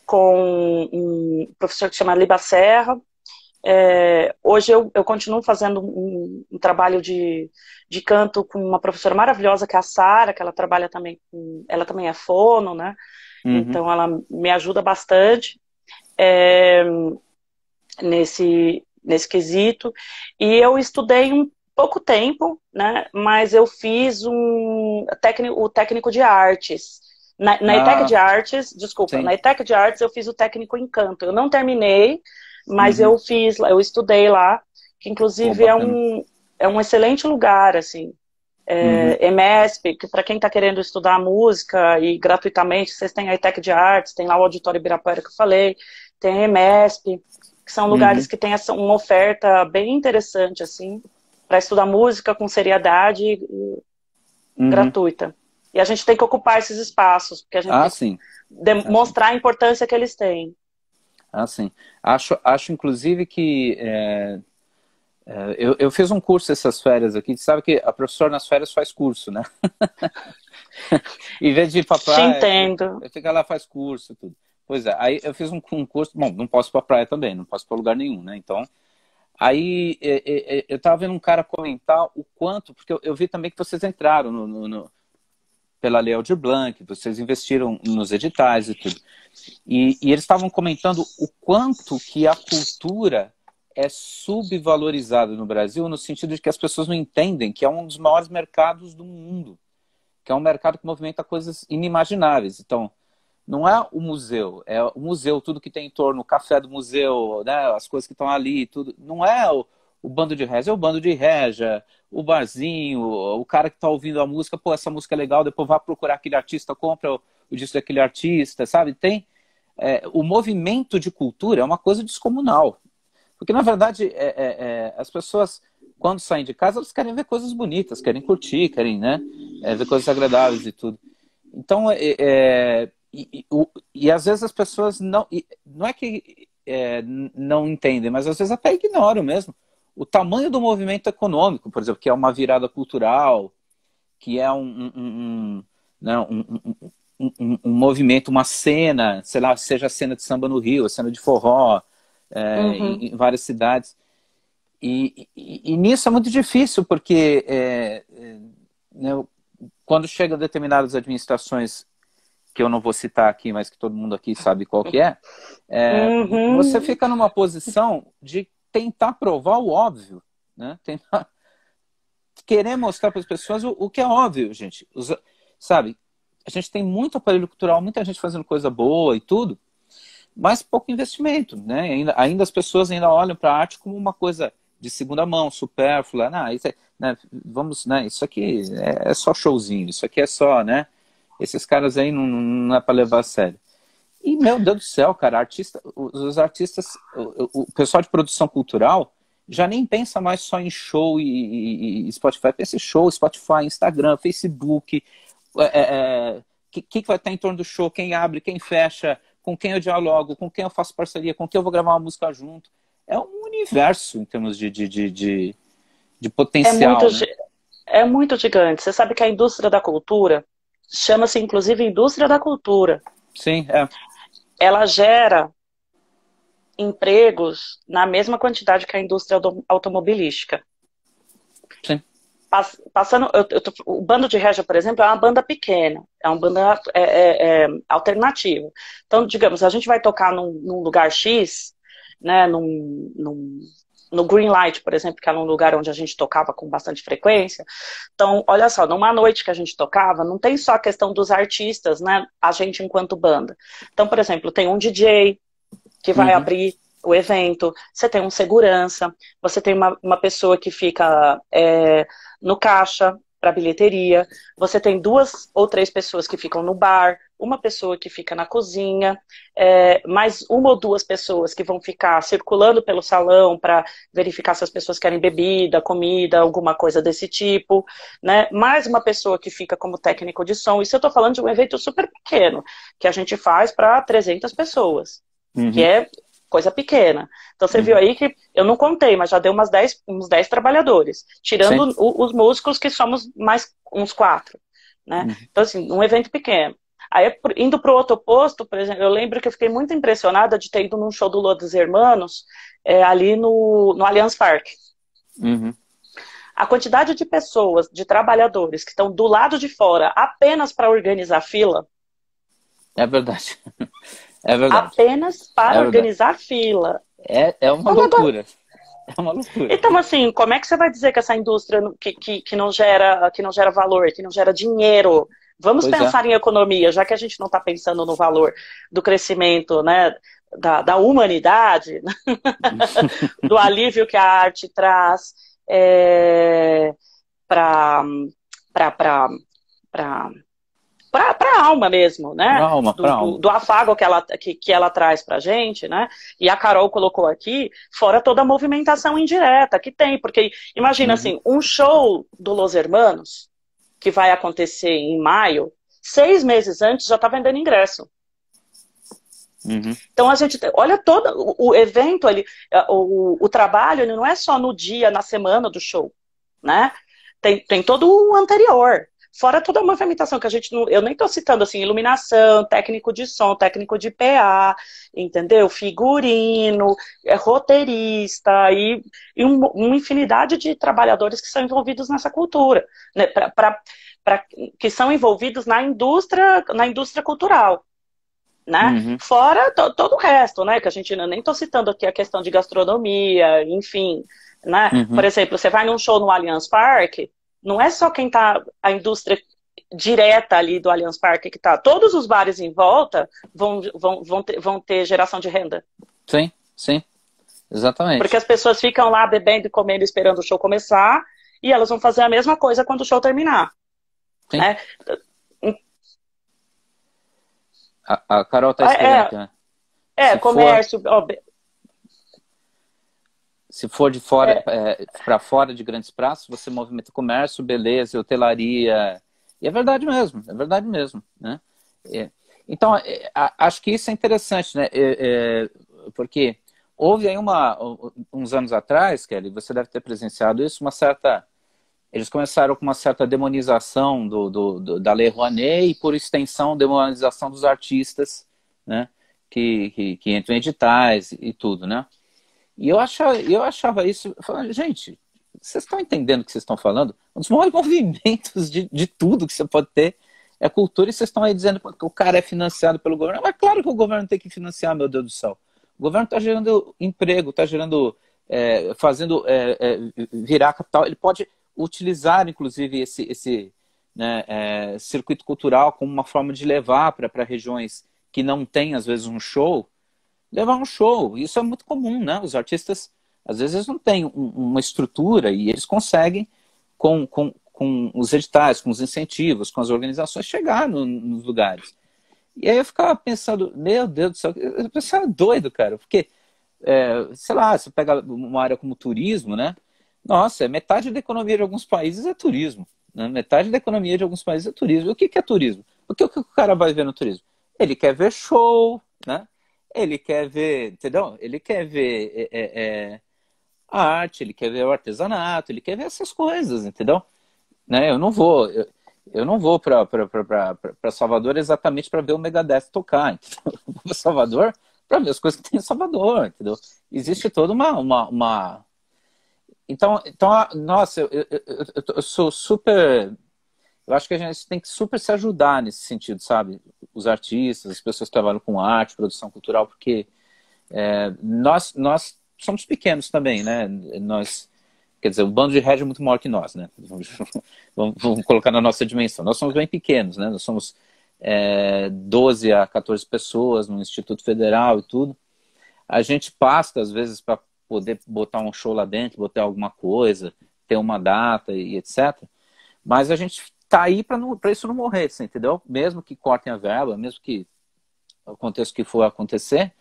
com um professor que se chama Liba Serra. Hoje eu continuo fazendo um trabalho de canto com uma professora maravilhosa que é a Sara, que ela trabalha também ela também é fono, né? Então ela me ajuda bastante nesse quesito. E eu estudei um pouco tempo, né? Mas eu fiz o técnico de artes. Na ETEC de Artes, desculpa, na ETEC de Artes eu fiz o técnico em canto. Eu não terminei, mas eu estudei lá, que inclusive é um excelente lugar, assim. EMESP, que para quem está querendo estudar música e gratuitamente, vocês têm a ETEC de Artes, tem lá o Auditório Ibirapuera que eu falei, tem a EMESP, que são lugares que têm uma oferta bem interessante, assim, para estudar música com seriedade e gratuita. E a gente tem que ocupar esses espaços, porque a gente tem sim. que demonstrar a importância que eles têm. Sim. Acho inclusive que eu fiz um curso essas férias aqui. Sabe que a professora nas férias faz curso, né? Em vez de ir pra Te praia, entendo. fica lá, faz curso e tudo. Pois é, aí eu fiz um curso. Bom, não posso ir pra praia também, não posso ir pra lugar nenhum, né? Então, aí eu tava vendo um cara comentar o quanto, porque eu vi também que vocês entraram pela Lei Aldir Blanc, vocês investiram nos editais e tudo. E eles estavam comentando o quanto que a cultura é subvalorizada no Brasil, no sentido de que as pessoas não entendem que é um dos maiores mercados do mundo, que é um mercado que movimenta coisas inimagináveis. Então, não é o museu, tudo que tem em torno, o café do museu, né, as coisas que estão ali, tudo. Não é o bando de régia, é o bando de régia, o barzinho, o cara que está ouvindo a música, pô, essa música é legal, depois vai procurar aquele artista, compra o disco daquele artista, sabe? Tem o movimento de cultura é uma coisa descomunal. Porque, na verdade, as pessoas, quando saem de casa, elas querem ver coisas bonitas, querem curtir, querem, né, ver coisas agradáveis e tudo. Então, e às vezes as pessoas não é que não entendem, mas às vezes até ignoram mesmo o tamanho do movimento econômico, por exemplo, que é uma virada cultural, que é né, um movimento, uma cena, sei lá, seja a cena de samba no Rio, a cena de forró, em várias cidades. E nisso é muito difícil, porque né, quando chega a determinadas administrações, que eu não vou citar aqui, mas que todo mundo aqui sabe qual que você fica numa posição de tentar provar o óbvio, né? Tentar querer mostrar para as pessoas o que é óbvio, gente. Sabe, a gente tem muito aparelho cultural, muita gente fazendo coisa boa e tudo, mas pouco investimento, né? Ainda as pessoas ainda olham para a arte como uma coisa de segunda mão, supérflua. Não, isso né, isso aqui é só showzinho, isso aqui é só, né? Esses caras aí não é para levar a sério. E, meu Deus do céu, cara, os artistas, o pessoal de produção cultural já nem pensa mais só em show e Spotify, pensa em show, Spotify, Instagram, Facebook, que vai estar em torno do show, quem abre, quem fecha, com quem eu dialogo, com quem eu faço parceria, com quem eu vou gravar uma música junto. É um universo em termos de potencial. É muito gigante. Você sabe que a indústria da cultura chama-se, inclusive, indústria da cultura. Sim, Ela gera empregos na mesma quantidade que a indústria automobilística. Sim. Passando, o Bando de Régia, por exemplo, é uma banda pequena, é uma banda alternativa. Então, digamos, a gente vai tocar num lugar X, né, no Green Light, por exemplo, que era um lugar onde a gente tocava com bastante frequência. Então, olha só, numa noite que a gente tocava, não tem só a questão dos artistas, né, a gente enquanto banda. Então, por exemplo, tem um DJ que vai abrir o evento, você tem um segurança, você tem uma pessoa que fica no caixa para bilheteria, você tem 2 ou 3 pessoas que ficam no bar, uma pessoa que fica na cozinha, mais 1 ou 2 pessoas que vão ficar circulando pelo salão para verificar se as pessoas querem bebida, comida, alguma coisa desse tipo, né? Mais uma pessoa que fica como técnico de som. Isso eu estou falando de um evento super pequeno, que a gente faz para 300 pessoas, que é coisa pequena. Então você viu aí que eu não contei, mas já deu uns 10 trabalhadores, tirando os músicos, que somos mais uns 4, né? Então, assim, um evento pequeno. Aí, indo para o outro oposto, por exemplo, eu lembro que eu fiquei muito impressionada de ter ido num show do Los Hermanos, ali no Allianz Parque. A quantidade de pessoas, de trabalhadores, que estão do lado de fora apenas para organizar fila. É verdade. É verdade. Apenas para organizar fila. É uma loucura. É uma loucura. Então, assim, como é que você vai dizer que essa indústria que não gera valor, que não gera dinheiro? Vamos pensar em economia, já que a gente não está pensando no valor do crescimento, né, da humanidade, do alívio que a arte traz para a alma mesmo, né? Do afago que ela traz pra gente, né? E a Carol colocou aqui, fora toda a movimentação indireta que tem, porque imagina assim, um show do Los Hermanos, que vai acontecer em maio, 6 meses antes já está vendendo ingresso. Uhum. Então a gente olha todo o evento, o trabalho, ele não é só no dia, na semana do show, né? Tem todo o anterior. Fora toda a movimentação que a gente não. Eu nem estou citando assim, iluminação, técnico de som, técnico de PA, entendeu? Figurino, roteirista e uma infinidade de trabalhadores que são envolvidos nessa cultura, né? Que são envolvidos na indústria cultural. Né? Uhum. Fora todo o resto, né? Que a gente nem estou citando aqui a questão de gastronomia, enfim, né? Por Uhum. exemplo, você vai num show no Allianz Parque, não é só quem tá a indústria direta ali do Allianz Parque que tá, todos os bares em volta vão ter geração de renda. Sim, sim, Porque exatamente. as pessoas ficam lá bebendo e comendo, esperando o show começar, e elas vão fazer a mesma coisa quando o show terminar, Sim. né? A Carol está escrevendo aqui, né? Se for, Comércio, ó, se for de fora, é, para fora de grandes praças, você movimenta comércio, beleza, hotelaria. E é verdade mesmo, é verdade mesmo, né? É. Então, acho que isso é interessante, né? Porque houve aí uns anos atrás, Kelly, você deve ter presenciado isso, uma certa. Eles começaram com uma certa demonização da Lei Rouanet e, por extensão, demonização dos artistas, né? Que entram em editais e tudo, né? E eu achava isso, eu falava, gente, vocês estão entendendo o que vocês estão falando? Um dos maiores movimentos de tudo que você pode ter é cultura, e vocês estão aí dizendo que o cara é financiado pelo governo. Mas claro que o governo tem que financiar, meu Deus do céu. O governo está gerando emprego, está gerando, fazendo virar capital. Ele pode utilizar, inclusive, esse né, circuito cultural como uma forma de levar para regiões que não têm, às vezes, um show, levar um show. Isso é muito comum, né? Os artistas, às vezes, não têm uma estrutura e eles conseguem, com os editais, com os incentivos, com as organizações, chegar nos lugares. E aí eu ficava pensando, meu Deus do céu, eu pensava doido, cara, porque, sei lá, você pega uma área como turismo, né? Nossa, metade da economia de alguns países é turismo. Né? Metade da economia de alguns países é turismo. E o que é turismo? O que o cara vai ver no turismo? Ele quer ver show, né? Ele quer ver, entendeu? Ele quer ver a arte, ele quer ver o artesanato, ele quer ver essas coisas, entendeu? Né? Eu não vou para Salvador exatamente para ver o Megadeth tocar, entendeu? Eu vou para Salvador para ver as coisas que tem em Salvador, entendeu? Existe toda uma... Então, nossa, eu sou super... Eu acho que a gente tem que super se ajudar nesse sentido, sabe? Os artistas, as pessoas que trabalham com arte, produção cultural, porque nós somos pequenos também, né? Nós, quer dizer, o bando de rédea é muito maior que nós, né? Vamos colocar na nossa dimensão. Nós somos bem pequenos, né? Nós somos 12 a 14 pessoas no Instituto Federal e tudo. A gente pasta, às vezes, para poder botar um show lá dentro, botar alguma coisa, ter uma data e etc. Mas a gente tá aí para isso não morrer, você entendeu? Mesmo que cortem a verba, mesmo que aconteça o que for acontecer,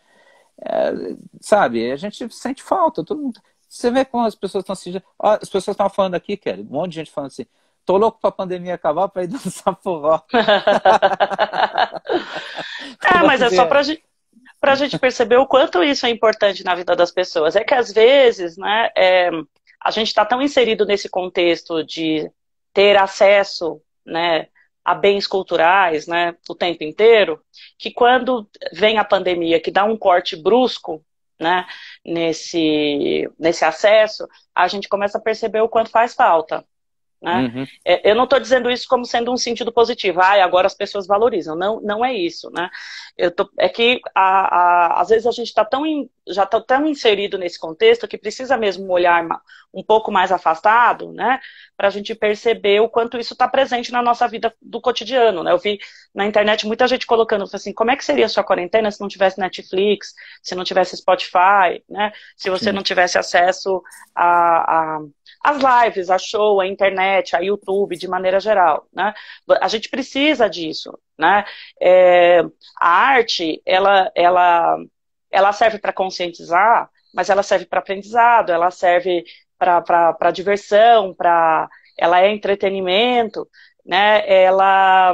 sabe, a gente sente falta. Todo mundo... Você vê como as pessoas estão assim. Ó, as pessoas estão falando aqui, Kelly, um monte de gente falando assim: tô louco pra pandemia acabar pra ir dançar forró. Mas é só pra gente perceber o quanto isso é importante na vida das pessoas. É que às vezes, né, a gente está tão inserido nesse contexto de ter acesso, né, a bens culturais, né, o tempo inteiro, que quando vem a pandemia, que dá um corte brusco, né, nesse acesso, a gente começa a perceber o quanto faz falta. Né? Uhum. Eu não estou dizendo isso como sendo um sentido positivo, agora as pessoas valorizam. Não, não é isso. Né? É que às vezes a gente já está tão inserido nesse contexto que precisa mesmo olhar um pouco mais afastado, né? Para a gente perceber o quanto isso está presente na nossa vida do cotidiano. Né? Eu vi na internet muita gente colocando assim, como é que seria a sua quarentena se não tivesse Netflix, se não tivesse Spotify, né? Se você Sim. não tivesse acesso as lives, a show, a internet, a YouTube, de maneira geral, né? A gente precisa disso, né? A arte, ela serve para conscientizar, mas ela serve para aprendizado, ela serve para diversão, ela é entretenimento, né? Ela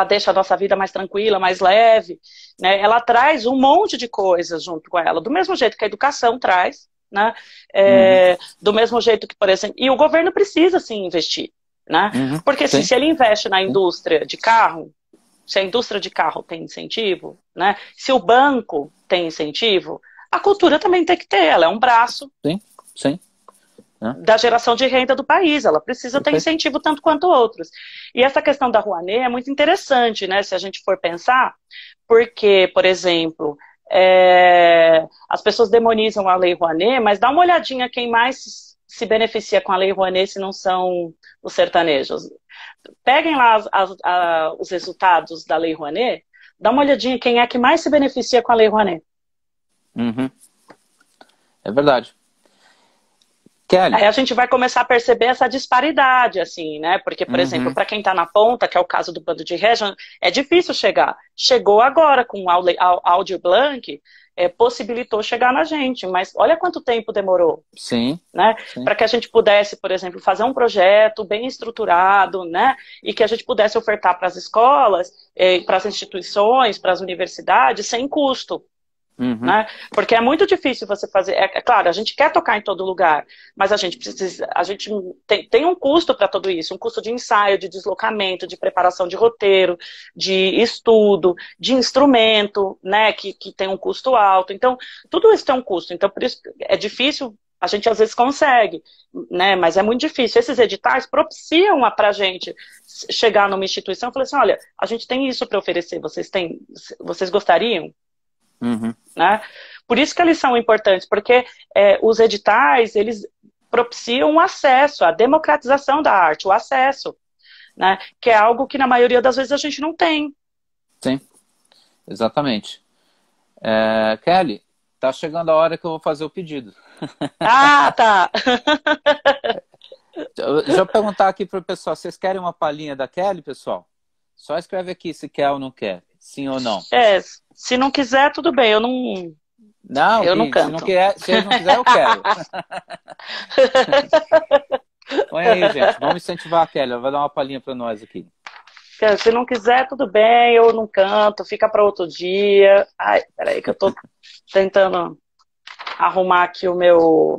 deixa a nossa vida mais tranquila, mais leve, né? Ela traz um monte de coisas junto com ela, do mesmo jeito que a educação traz, né? Uhum. Do mesmo jeito que, por exemplo, e o governo precisa sim investir, né? Uhum. Porque assim, Sim, se ele investe na sim, indústria de carro, se a indústria de carro tem incentivo, né? Se o banco tem incentivo, a cultura também tem que ter, ela é um braço sim, sim, né? da geração de renda do país, ela precisa ter Perfeito. incentivo tanto quanto outros. E essa questão da Rouanet é muito interessante, né, se a gente for pensar, porque, por exemplo, as pessoas demonizam a Lei Rouanet, mas dá uma olhadinha quem mais se beneficia com a Lei Rouanet se não são os sertanejos. Peguem lá os resultados da Lei Rouanet, dá uma olhadinha quem é que mais se beneficia com a Lei Rouanet. Uhum. É verdade. Kelly. Aí a gente vai começar a perceber essa disparidade, assim, né? Porque, por exemplo, Uhum. para quem está na ponta, que é o caso do bando de Regent, é difícil chegar. Chegou agora com o Aldir Blanc, possibilitou chegar na gente, mas olha quanto tempo demorou, Sim, né? sim. Para que a gente pudesse, por exemplo, fazer um projeto bem estruturado, né? E que a gente pudesse ofertar para as escolas, para as instituições, para as universidades, sem custo. Uhum. Né? Porque é muito difícil você fazer. Claro, a gente quer tocar em todo lugar, mas a gente precisa. A gente tem um custo para tudo isso, um custo de ensaio, de deslocamento, de preparação de roteiro, de estudo, de instrumento, né? Que tem um custo alto. Então, tudo isso tem um custo. Então, por isso é difícil. A gente às vezes consegue, né? Mas é muito difícil. Esses editais propiciam para a gente chegar numa instituição e falar assim: olha, a gente tem isso para oferecer. Vocês gostariam? Uhum. Né? Por isso que eles são importantes, porque os editais, eles propiciam o acesso, a democratização da arte, o acesso, né? Que é algo que na maioria das vezes a gente não tem. Sim, exatamente. Kelly, tá chegando a hora que eu vou fazer o pedido. Ah, tá. Deixa eu perguntar aqui pro pessoal, vocês querem uma palhinha da Kelly, pessoal? Só escreve aqui se quer ou não quer, sim ou não. Se não quiser, tudo bem, Não, eu não que se não canto. quer, se eles não quiser, eu quero. Põe aí, gente. Vamos incentivar a Kelly. Ela vai dar uma palhinha para nós aqui. Se não quiser, tudo bem, eu não canto, fica para outro dia. Ai, peraí que eu tô tentando arrumar aqui o meu.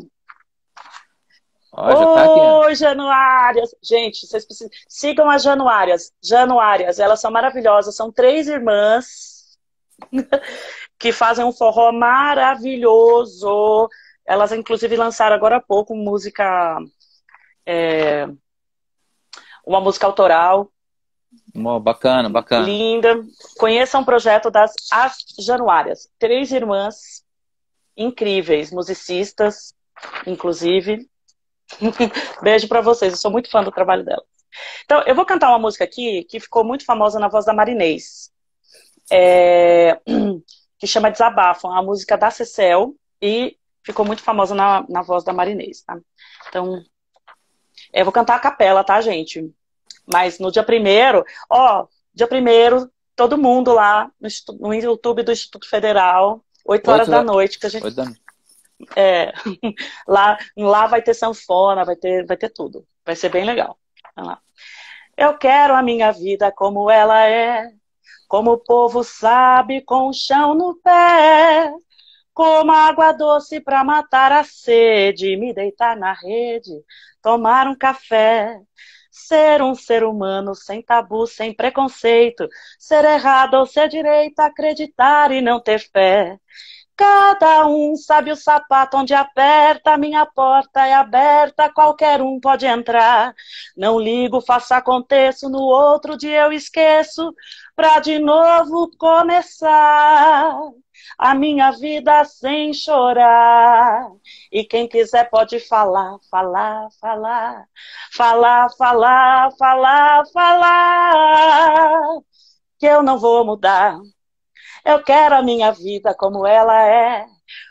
Ó, já tá aqui. Oi, Januárias! Gente, vocês precisam. Sigam as Januárias. Januárias, elas são maravilhosas. São 3 irmãs que fazem um forró maravilhoso. Elas, inclusive, lançaram agora há pouco uma música autoral. Bacana, bacana. Linda. Conheçam o projeto das As Januárias. 3 irmãs incríveis, musicistas, inclusive. Beijo pra vocês, eu sou muito fã do trabalho dela. Então, eu vou cantar uma música aqui que ficou muito famosa na voz da Marinês, que chama Desabafo, uma música da Cecel e ficou muito famosa na voz da Marinês, tá? Então, eu vou cantar a capela, tá, gente? Mas no dia 1º, todo mundo lá no YouTube do Instituto Federal, 8 horas Oito, da noite, que a gente 8 da... é, lá vai ter sanfona, vai ter tudo. Vai ser bem legal. Vai lá. Eu quero a minha vida como ela é, como o povo sabe, com o chão no pé, como água doce para matar a sede, me deitar na rede, tomar um café, ser um ser humano sem tabu, sem preconceito, ser errado ou ser direito, acreditar e não ter fé. Cada um sabe o sapato onde aperta, minha porta é aberta, qualquer um pode entrar. Não ligo, faço aconteço, no outro dia eu esqueço, pra de novo começar a minha vida sem chorar. E quem quiser pode falar, falar, falar, falar, falar, falar, falar, que eu não vou mudar. Eu quero a minha vida como ela é,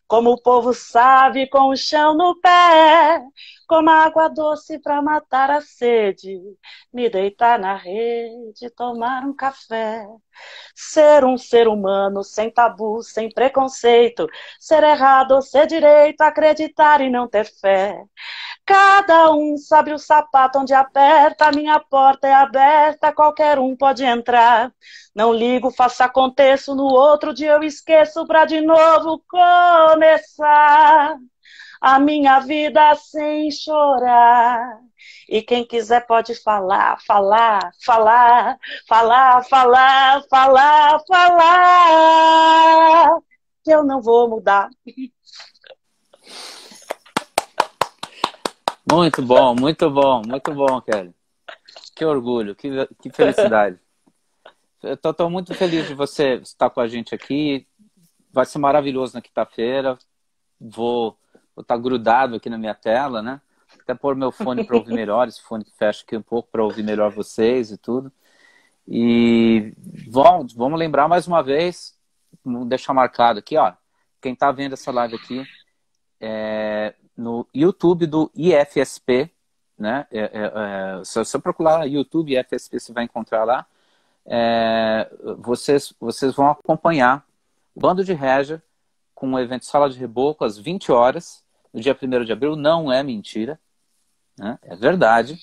como o povo sabe, com o chão no pé, como água doce para matar a sede, me deitar na rede, tomar um café, ser um ser humano sem tabu, sem preconceito, ser errado ou ser direito, acreditar e não ter fé. Cada um sabe o sapato onde aperta, a minha porta é aberta, qualquer um pode entrar. Não ligo, faço aconteço, no outro dia eu esqueço pra de novo começar a minha vida sem chorar. E quem quiser pode falar, falar, falar, falar, falar, falar, falar, que eu não vou mudar. Muito bom, muito bom, muito bom, Kelly. Que orgulho, que felicidade. Eu tô muito feliz de você estar com a gente aqui. Vai ser maravilhoso na quinta-feira. Vou estar grudado aqui na minha tela, né? Até pôr meu fone para ouvir melhor, esse fone que fecha aqui um pouco para ouvir melhor vocês e tudo. E vamos lembrar mais uma vez, vamos deixar marcado aqui, ó. Quem está vendo essa live aqui no YouTube do IFSP, né? Se você procurar YouTube IFSP, você vai encontrar lá. Vocês vão acompanhar o Bando de Régia com o evento Sala de Reboco às 20 horas, no dia 1º de abril. Não é mentira, né? É verdade.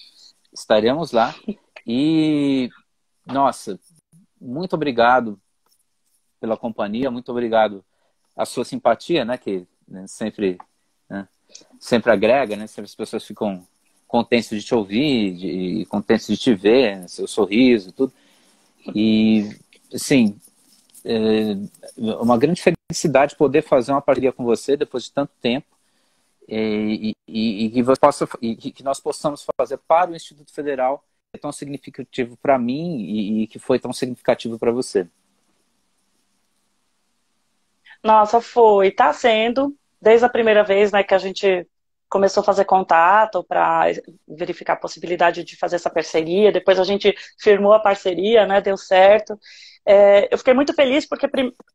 Estaremos lá. E, nossa, muito obrigado pela companhia, muito obrigado a sua simpatia, né? Que né, sempre agrega, né? Sempre as pessoas ficam contentes de te ouvir, contentes de te ver, né? Seu sorriso e tudo. E, assim, uma grande felicidade poder fazer uma parceria com você depois de tanto tempo e que nós possamos fazer para o Instituto Federal, que é tão significativo para mim e que foi tão significativo para você. Nossa, tá sendo, desde a primeira vez, né, que a gente começou a fazer contato para verificar a possibilidade de fazer essa parceria, depois a gente firmou a parceria, né, deu certo. Eu fiquei muito feliz porque,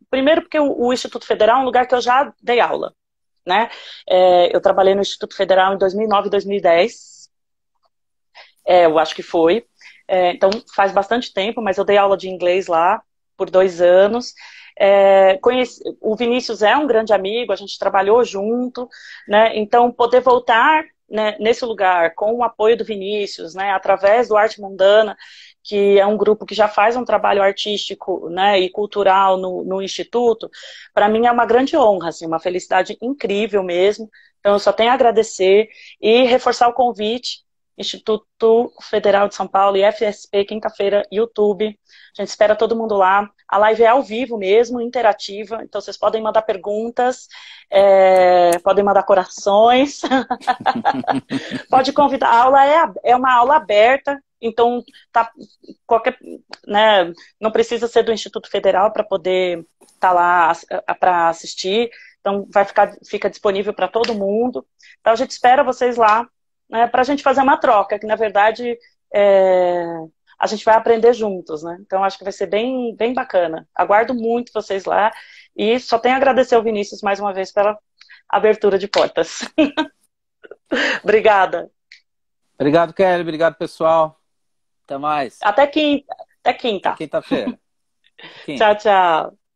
primeiro porque o Instituto Federal é um lugar que eu já dei aula, né? Eu trabalhei no Instituto Federal em 2009 e 2010, eu acho que foi. Então faz bastante tempo, mas eu dei aula de inglês lá por 2 anos. O Vinícius é um grande amigo, a gente trabalhou junto, né? Então poder voltar, né, nesse lugar com o apoio do Vinícius, né, através do Arte Mundana, que é um grupo que já faz um trabalho artístico, né, e cultural no Instituto, para mim é uma grande honra, assim, uma felicidade incrível mesmo. Então eu só tenho a agradecer e reforçar o convite. Instituto Federal de São Paulo, IFSP, quinta-feira, YouTube. A gente espera todo mundo lá. A live é ao vivo mesmo, interativa, então vocês podem mandar perguntas, podem mandar corações, pode convidar. A aula é uma aula aberta, então né, não precisa ser do Instituto Federal para poder estar lá para assistir, então fica disponível para todo mundo. Então a gente espera vocês lá, né, para a gente fazer uma troca, que na verdade a gente vai aprender juntos, né? Então acho que vai ser bem, bem bacana. Aguardo muito vocês lá e só tenho a agradecer ao Vinícius mais uma vez pela abertura de portas. Obrigada. Obrigado, Kelly. Obrigado, pessoal. Até mais. Até quinta. Até quinta-feira. Tchau, tchau.